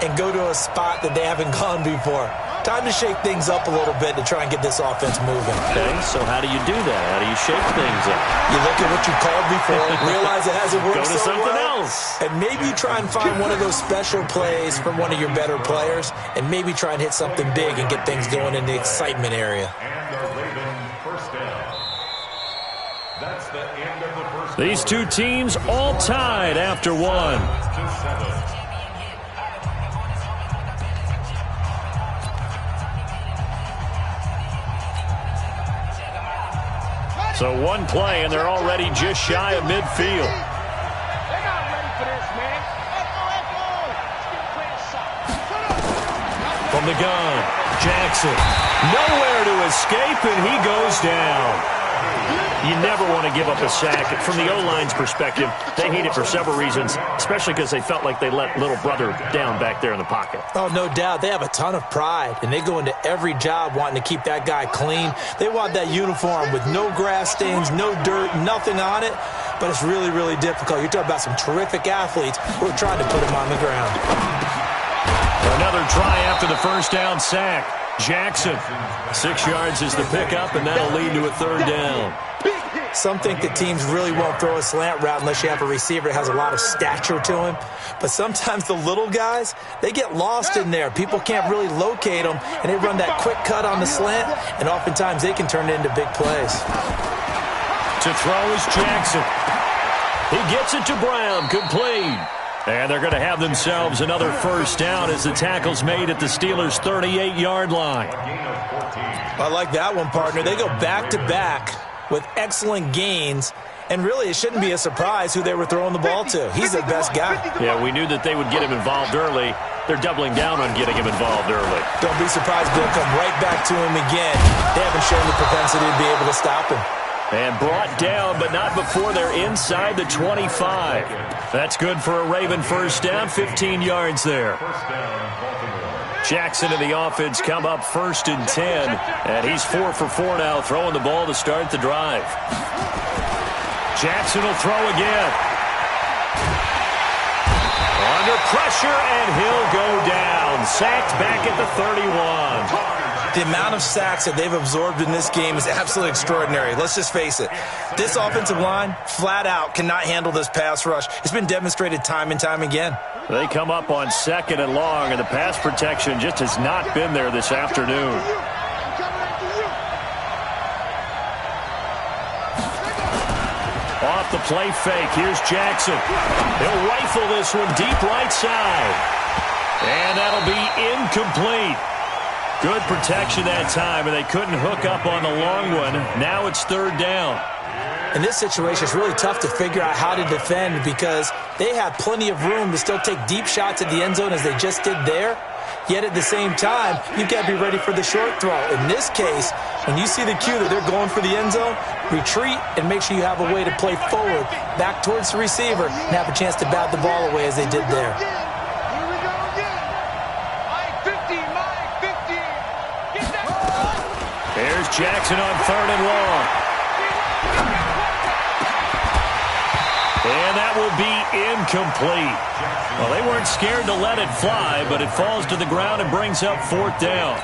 and go to a spot that they haven't gone before. Time to shake things up a little bit to try and get this offense moving. Okay, so how do you do that? How do you shake things up? You look at what you called before, realize it hasn't worked Go to so something well, else. and maybe you try and find one of those special plays from one of your better players, and maybe try and hit something big and get things going in the excitement area. And the Ravens first down. That's the end of the first quarter. These two teams all tied after 1. To 7. So one play, and they're already just shy of midfield. They're not ready for this, man. From the gun, Jackson. Nowhere to escape, and he goes down. You never want to give up a sack. From the O-line's perspective, they hate it for several reasons, especially because they felt like they let little brother down back there in the pocket. Oh, no doubt. They have a ton of pride, and they go into every job wanting to keep that guy clean. They want that uniform with no grass stains, no dirt, nothing on it, but it's really, really difficult. You're talking about some terrific athletes who are trying to put him on the ground. Another try after the first down sack. Jackson, 6 yards is the pickup, and that'll lead to a third down. Some think that teams really won't throw a slant route unless you have a receiver that has a lot of stature to him. But sometimes the little guys, they get lost in there. People can't really locate them, and they run that quick cut on the slant, and oftentimes they can turn it into big plays. To throw is Jackson. He gets it to Brown, complete. And they're going to have themselves another first down as the tackle's made at the Steelers' 38-yard line. I like that one, partner. They go back-to-back with excellent gains, and really it shouldn't be a surprise who they were throwing the ball to. He's their best guy. Yeah, we knew that they would get him involved early. They're doubling down on getting him involved early. Don't be surprised they'll come right back to him again. They haven't shown the propensity to be able to stop him. And brought down, but not before they're inside the 25. That's good for a Raven first down, 15 yards there. Jackson and the offense come up 1st and 10, and he's 4 for 4 now, throwing the ball to start the drive. Jackson will throw again. Under pressure, and he'll go down. Sacked back at the 31. The amount of sacks that they've absorbed in this game is absolutely extraordinary. Let's just face it. This offensive line, flat out, cannot handle this pass rush. It's been demonstrated time and time again. They come up on 2nd and long, and the pass protection just has not been there this afternoon. Off the play fake, here's Jackson. He'll rifle this one deep right side. And that'll be incomplete. Good protection that time, and they couldn't hook up on the long one. Now it's 3rd down. In this situation, it's really tough to figure out how to defend because they have plenty of room to still take deep shots at the end zone as they just did there. Yet at the same time, you've got to be ready for the short throw. In this case, when you see the cue that they're going for the end zone, retreat and make sure you have a way to play forward, back towards the receiver, and have a chance to bat the ball away as they did there. Here's Jackson on 3rd and long. And that will be incomplete. Well, they weren't scared to let it fly, but it falls to the ground and brings up 4th down.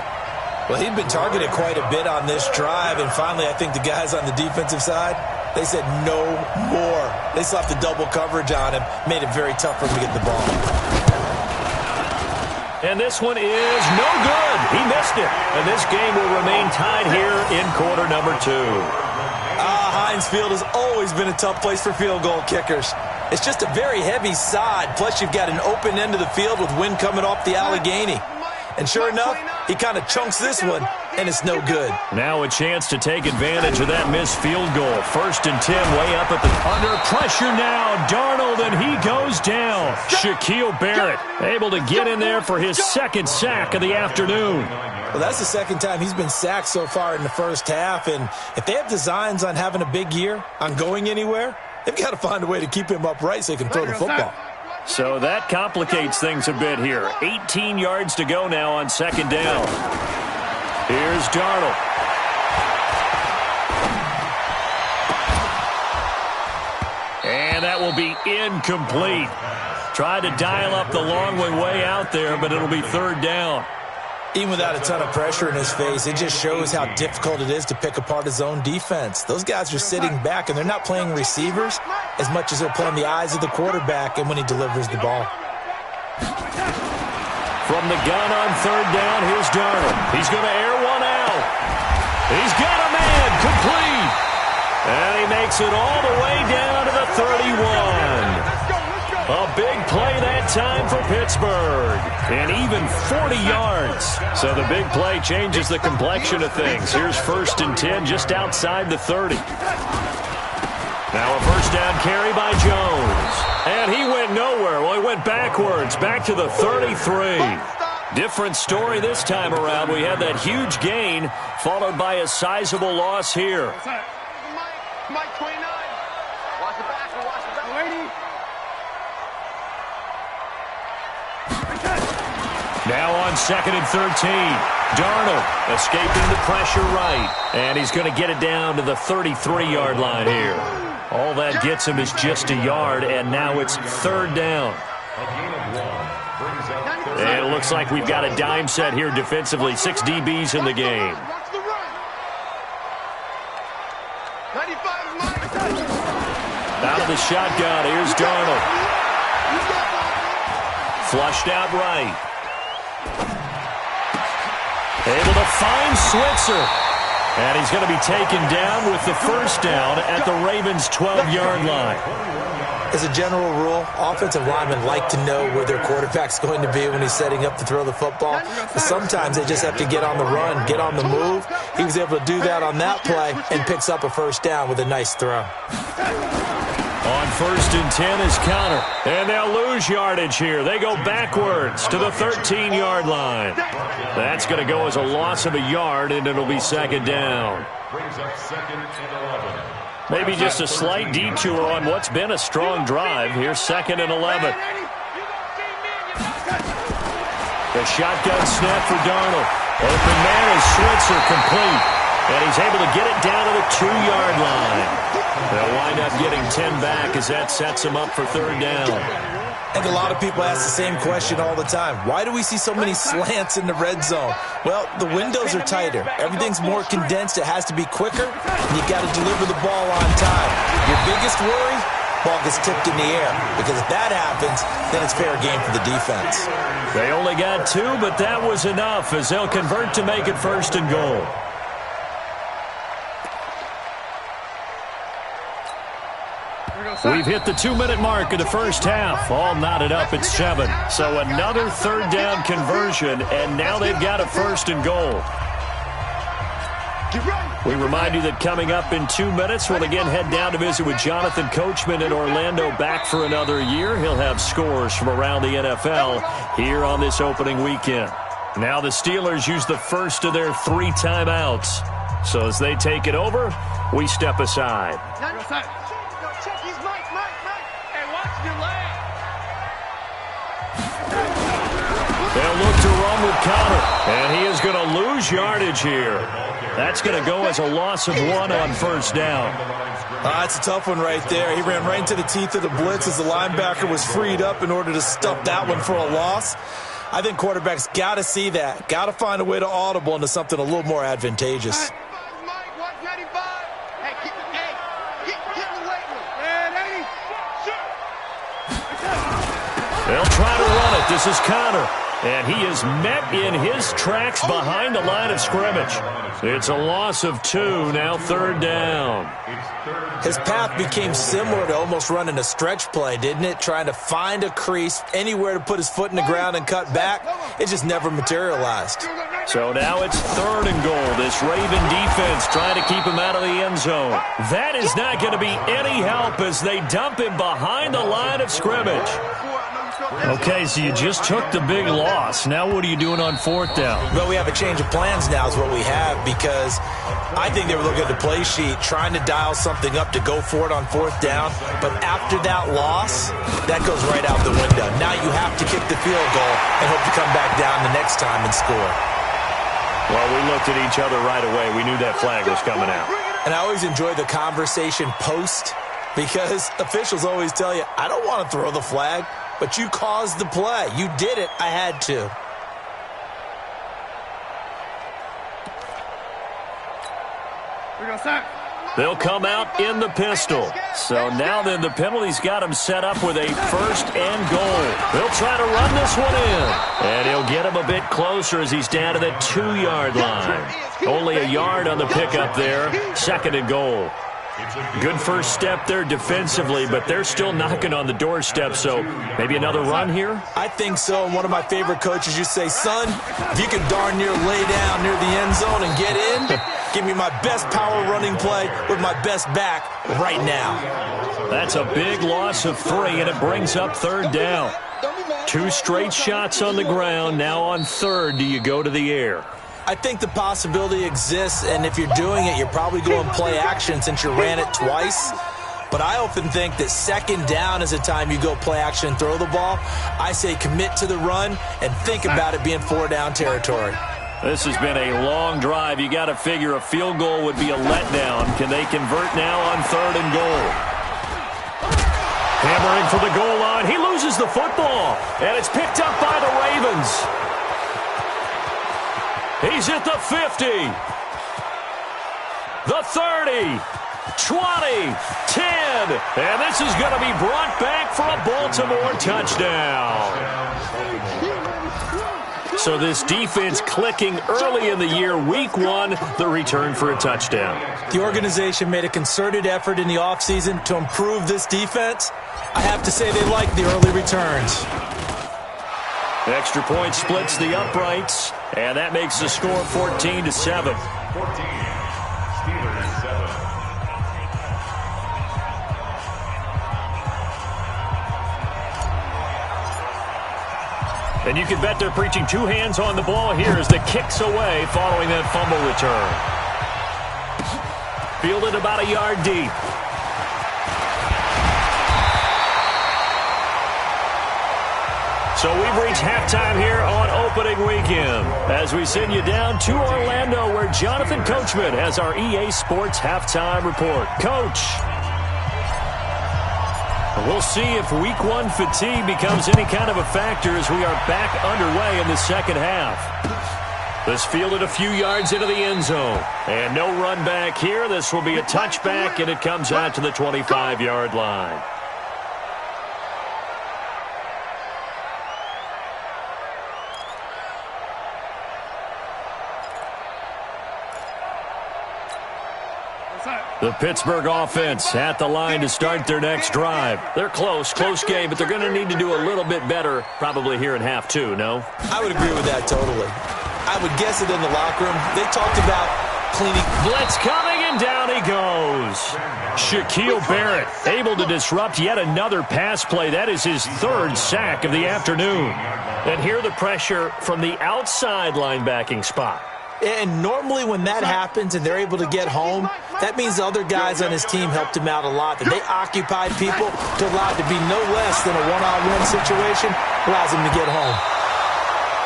Well, he'd been targeted quite a bit on this drive, and finally I think the guys on the defensive side, they said no more. They slapped the double coverage on him, made it very tough for him to get the ball. And this one is no good. He missed it. And this game will remain tied here in quarter number 2. Heinz Field has always been a tough place for field goal kickers. It's just a very heavy sod, plus you've got an open end of the field with wind coming off the Allegheny. And sure enough, he kind of chunks this one, and it's no good. Now a chance to take advantage of that missed field goal. 1st and 10, way up at the... Under pressure now, Darnold, and he goes down. Shaquille Barrett able to get in there for his 2nd sack of the afternoon. Well, that's the 2nd time he's been sacked so far in the first half, and if they have designs on having a big year, on going anywhere, they've got to find a way to keep him upright so he can throw the football. So that complicates things a bit here. 18 yards to go now on 2nd down. Here's Darnold. And that will be incomplete. Tried to dial up the long one way out there, but it'll be 3rd down. Even without a ton of pressure in his face, it just shows how difficult it is to pick apart his own defense. Those guys are sitting back, and they're not playing receivers as much as they're playing the eyes of the quarterback and when he delivers the ball. From the gun on 3rd down, here's Darnold. He's going to air one out. He's got a man, complete. And he makes it all the way down to the 31. A big play that time for Pittsburgh. And even 40 yards. So the big play changes the complexion of things. Here's 1st and 10 just outside the 30. Now a first down carry by Jones. And he went nowhere. Well, he went backwards, back to the 33. Different story this time around. We had that huge gain, followed by a sizable loss here. Mike 29. Watch the back. Watch the back. 80. Now on 2nd and 13. Darnold escaping the pressure right. And he's going to get it down to the 33-yard line here. All that gets him is just a yard, and now it's 3rd down. And it looks like we've got a dime set here defensively. 6 DBs in the game. Out of the shotgun, here's Darnold. Flushed out right. Able to find Switzer. And he's going to be taken down with the 1st down at the Ravens' 12-yard line. As a general rule, offensive linemen like to know where their quarterback's going to be when he's setting up to throw the football. But sometimes they just have to get on the run, get on the move. He was able to do that on that play and picks up a 1st down with a nice throw. On 1st and 10 is Connor. And they'll lose yardage here. They go backwards to the 13-yard line. That's going to go as a loss of a yard, and it'll be 2nd down. Brings up 2nd and 11. Maybe just a slight detour on what's been a strong drive. Here's 2nd and 11. The shotgun snap for Darnold. Open man is Switzer, complete. And he's able to get it down to the 2-yard line. They'll wind up getting 10 back as that sets him up for 3rd down. I think a lot of people ask the same question all the time. Why do we see so many slants in the red zone? Well, the windows are tighter. Everything's more condensed. It has to be quicker, and you've got to deliver the ball on time. Your biggest worry? Ball gets tipped in the air, because if that happens, then it's fair game for the defense. They only got 2, but that was enough as they'll convert to make it 1st and goal. We've hit the 2-minute mark of the 1st half. All knotted up at 7. So another 3rd down conversion, and now they've got a 1st and goal. We remind you that coming up in 2 minutes, we'll again head down to visit with Jonathan Coachman in Orlando, back for another year. He'll have scores from around the NFL here on this opening weekend. Now the Steelers use the 1st of their 3 timeouts. So as they take it over, we step aside. They'll look to run with Connor, and he is going to lose yardage here. That's going to go as a loss of 1 on 1st down. That's a tough one right there. He ran right into the teeth of the blitz as the linebacker was freed up in order to stuff that one for a loss. I think quarterbacks got to see that, got to find a way to audible into something a little more advantageous. They'll try to run it. This is Connor. And he is met in his tracks behind the line of scrimmage. It's a loss of 2, now 3rd down. His path became similar to almost running a stretch play, didn't it? Trying to find a crease, anywhere to put his foot in the ground and cut back. It just never materialized. So now it's 3rd and goal. This Raven defense trying to keep him out of the end zone. That is not going to be any help as they dump him behind the line of scrimmage. Okay, so you just took the big loss. Now what are you doing on 4th down? Well, we have a change of plans now is what we have, because I think they were looking at the play sheet, trying to dial something up to go for it on 4th down. But after that loss, that goes right out the window. Now you have to kick the field goal and hope to come back down the next time and score. Well, we looked at each other right away. We knew that flag was coming out. And I always enjoy the conversation post, because officials always tell you, I don't want to throw the flag. But you caused the play. You did it. I had to. They'll come out in the pistol. So now then the penalty's got him set up with a 1st and goal. They'll try to run this one in. And he'll get him a bit closer as he's down to the 2-yard line. Only a yard on the pickup there. 2nd and goal. Good first step there defensively, but they're still knocking on the doorstep, so maybe another run here? I think so, and one of my favorite coaches used to say, son, if you can darn near lay down near the end zone and get in, give me my best power running play with my best back right now. That's a big loss of 3, and it brings up 3rd down. 2 straight shots on the ground. Now on 3rd, do you go to the air? I think the possibility exists, and if you're doing it, you're probably going play action since you ran it twice. But I often think that second down is a time you go play action and throw the ball. I say commit to the run and think about it being 4-down territory. This has been a long drive. You got to figure a field goal would be a letdown. Can they convert now on 3rd and goal? Hammering for the goal line. He loses the football, and it's picked up by the Ravens. He's at the 50, the 30, 20, 10, and this is going to be brought back for a Baltimore touchdown. So this defense clicking early in the year, week 1, the return for a touchdown. The organization made a concerted effort in the offseason to improve this defense. I have to say they like the early returns. Extra point splits the uprights, and that makes the score 14-7. 14, Steelers 7. And you can bet they're preaching 2 hands on the ball here as the kick's away following that fumble return. Fielded about a yard deep. So we've reached halftime here on opening weekend as we send you down to Orlando where Jonathan Coachman has our EA Sports halftime report. Coach, we'll see if week 1 fatigue becomes any kind of a factor as we are back underway in the second half. This fielded a few yards into the end zone. And no run back here. This will be a touchback, and it comes out to the 25-yard line. The Pittsburgh offense at the line to start their next drive. They're close game, but they're going to need to do a little bit better probably here in half 2, no? I would agree with that totally. I would guess it in the locker room. They talked about cleaning. Blitz coming, and down he goes. Shaquille Barrett able to disrupt yet another pass play. That is his 3rd sack of the afternoon. And here the pressure from the outside linebacking spot. And normally when that happens and they're able to get home, that means the other guys on his team helped him out a lot. That they occupied people to allow it to be no less than a one-on-one situation, allows him to get home.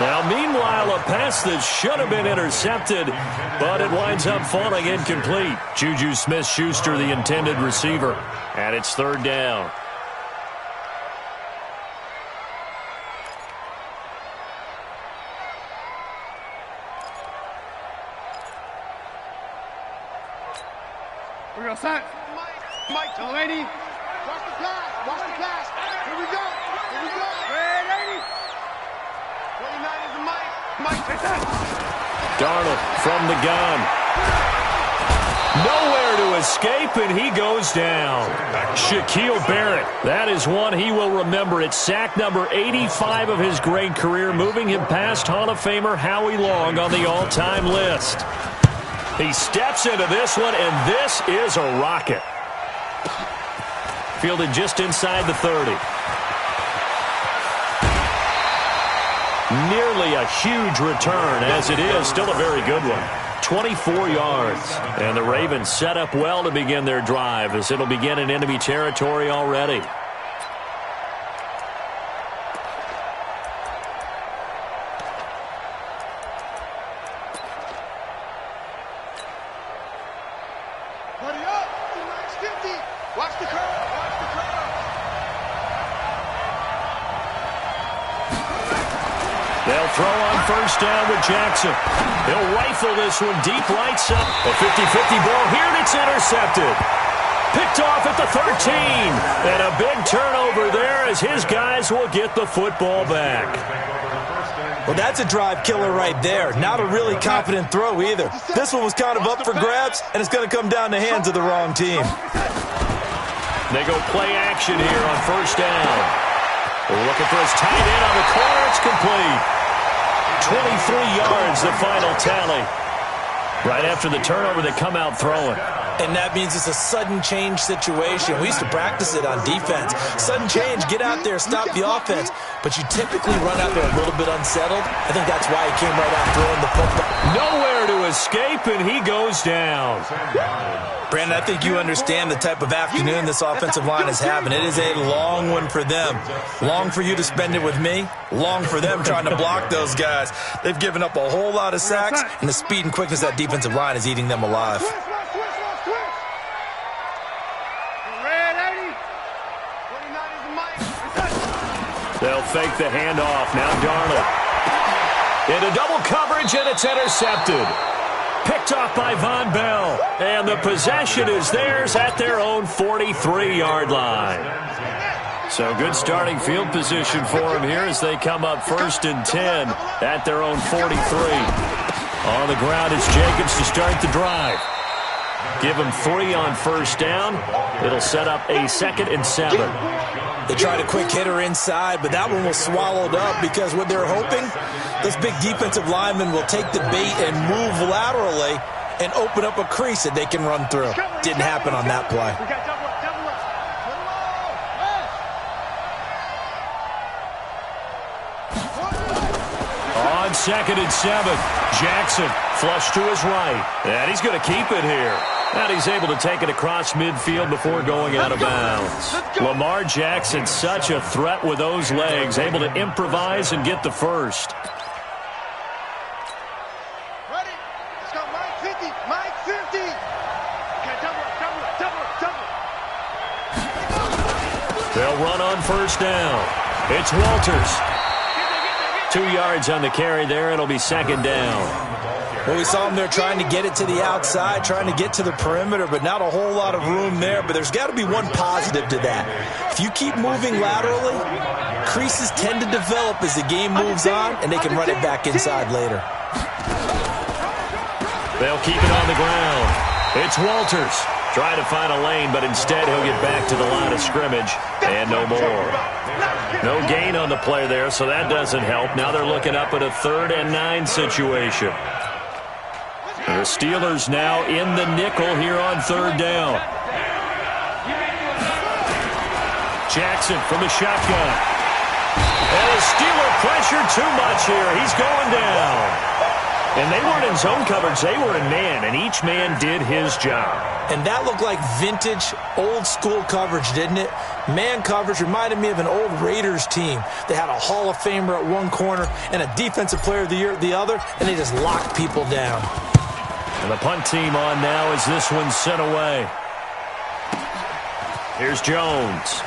Now, meanwhile, a pass that should have been intercepted, but it winds up falling incomplete. Juju Smith-Schuster, the intended receiver, and it's 3rd down. We're going to set. Mike, tell lady. Watch the pass. Watch the pass. Here we go. Here we go. Red 80. 29 is the Mike. Mike, take that. Darnold from the gun. Nowhere to escape, and he goes down. Shaquille Barrett, that is one he will remember. It's sack number 85 of his great career, moving him past Hall of Famer Howie Long on the all-time list. He steps into this one, and this is a rocket. Fielded just inside the 30. Nearly a huge return, as it is still a very good one. 24 yards. And the Ravens set up well to begin their drive as it'll begin in enemy territory already. Hurry up. 50. Watch the curve. Watch the curve. They'll throw on 1st down with Jackson. He'll rifle this one deep right side. A 50-50 ball here, and it's intercepted. Picked off at the 13. And a big turnover there as his guys will get the football back. Well, that's a drive killer right there. Not a really confident throw either. This one was kind of up for grabs, and it's going to come down the hands of the wrong team. They go play action here on 1st down. We're looking for his tight end on the corner. It's complete. 23 yards, the final tally. Right after the turnover, they come out throwing. And that means it's a sudden change situation. We used to practice it on defense. Sudden change, get out there, stop the offense. But you typically run out there a little bit unsettled. I think that's why he came right out throwing the football. Nowhere to escape, and he goes down. Brandon, I think you understand the type of afternoon this offensive line is having. It is a long one for them. Long for you to spend it with me. Long for them trying to block those guys. They've given up a whole lot of sacks, and the speed and quickness of that defensive line is eating them alive. They'll fake the handoff. Now Darnold. Into double coverage, and it's intercepted. Picked off by Von Bell. And the possession is theirs at their own 43-yard line. So good starting field position for them here as they come up 1st and 10 at their own 43. On the ground is Jacobs to start the drive. Give him 3 on 1st down. It'll set up a 2nd and 7. They tried a quick hitter inside, but that one was swallowed up because what they're hoping, those big defensive linemen will take the bait and move laterally and open up a crease that they can run through. Didn't happen on that play. On 2nd and 7, Jackson flush to his right. And he's going to keep it here. And he's able to take it across midfield before going out of bounds. Lamar Jackson, such a threat with those legs, able to improvise and get the first. Ready? Let's go, Mike 50. Mike 50. Okay, double. They'll run on 1st down. It's Walters. 2 yards on the carry there. It'll be 2nd down. Well, we saw them there trying to get it to the outside, trying to get to the perimeter, but not a whole lot of room there. But there's got to be one positive to that. If you keep moving laterally, creases tend to develop as the game moves on, and they can run it back inside later. They'll keep it on the ground. It's Walters. Trying to find a lane, but instead he'll get back to the line of scrimmage, and no more. No gain on the play there, so that doesn't help. Now they're looking up at a 3rd and 9 situation. The Steelers now in the nickel here on 3rd down. Jackson from the shotgun. And the Steeler pressure too much here. He's going down. And they weren't in zone coverage. They were in man, and each man did his job. And that looked like vintage, old-school coverage, didn't it? Man coverage reminded me of an old Raiders team. They had a Hall of Famer at one corner and a Defensive Player of the Year at the other, and they just locked people down. And the punt team on now as this one's sent away. Here's Jones.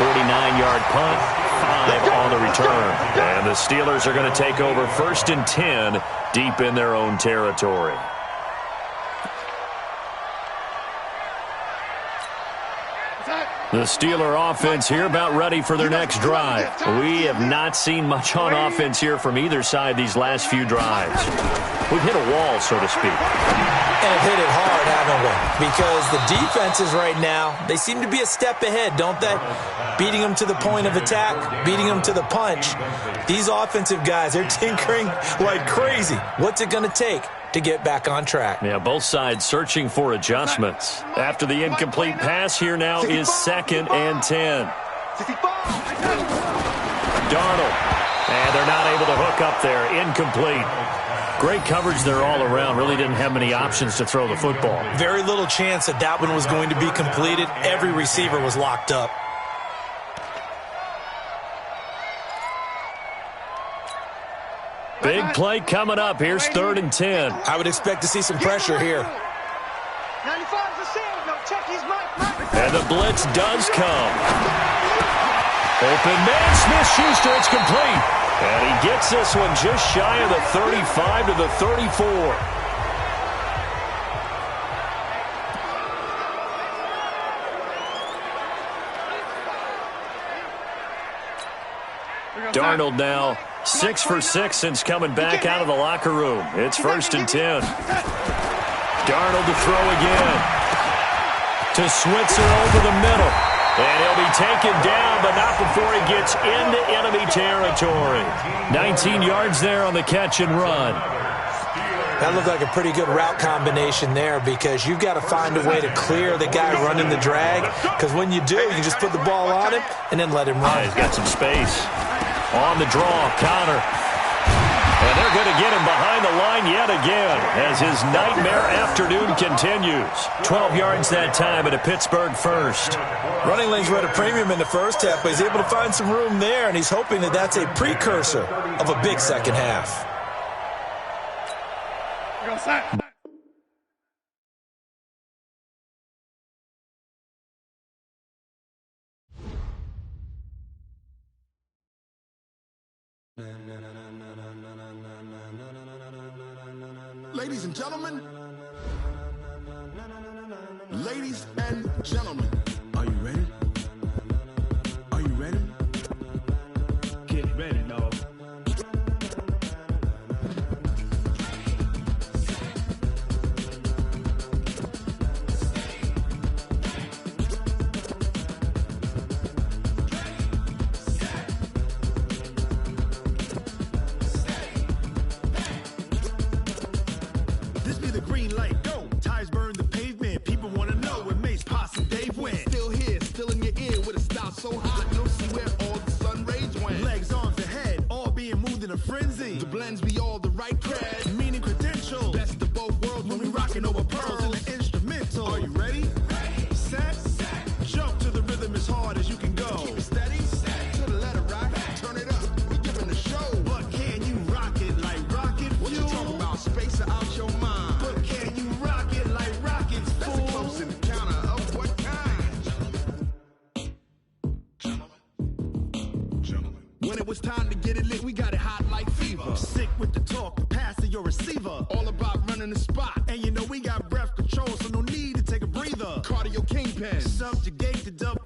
49-yard punt, 5 on the return. And the Steelers are going to take over 1st and 10 deep in their own territory. The Steeler offense here about ready for their next drive. We have not seen much on offense here from either side these last few drives. We've hit a wall, so to speak. And hit it hard, haven't we? Because the defenses right now, they seem to be a step ahead, don't they? Beating them to the point of attack, beating them to the punch. These offensive guys, they're tinkering like crazy. What's it going to take to get back on track? Yeah, both sides searching for adjustments. After the incomplete pass, here now is 2nd and 10. Darnold. And they're not able to hook up there. Incomplete. Great coverage there all around. Really didn't have many options to throw the football. Very little chance that that one was going to be completed. Every receiver was locked up. Big play coming up. Here's 3rd and 10. I would expect to see some pressure here. 95's the same. No, check his mic. And the blitz does come. Open man, Smith-Schuster, it's complete. And he gets this one just shy of the 35 to the 34. Darnold now 6 for 6 since coming back out of the locker room. It's 1st and 10. Darnold to throw again. To Switzer over the middle. And he'll be taken down, but not before he gets into enemy territory. 19 yards there on the catch and run. That looked like a pretty good route combination there because you've got to find a way to clear the guy running the drag, because when you do, you can just put the ball on him and then let him run. He's got some space. On the draw, Connor. And they're going to get him behind the line yet again as his nightmare afternoon continues. 12 yards that time and a Pittsburgh first. Running lanes were at a premium in the first half, but he's able to find some room there, and he's hoping that that's a precursor of a big second half. Ladies and gentlemen, ladies and gentlemen, are you ready? Are you ready? Get ready, dog. This be the green light, go. Tires burn the pavement. People want to know where Mace, Posse, Dave went. Still here, still in your ear with a style so hot. You'll see where all the sun rays went. Legs, arms, and head, all being moved in a frenzy. The blends be all the right cred, meaning credentials. Best of both worlds when we rocking over pearls in the instrumental. Are you ready? Set. Jump to the rhythm as hard as you can go. Keep it steady. To the letter rock. Turn it up. We giving the show. But can you rock it like rocket fuel? What you talking about? Space or out your mind? But can you rock it like rockets, fool? That's a close encounter of what kind? Gentlemen. When it was time to get it lit, we got it hot like fever. Sick with the talk, the pass to your receiver. All about running the spot. And you know we got breath control, so no need to take a breather. Cardio kingpin. Subjugate the dub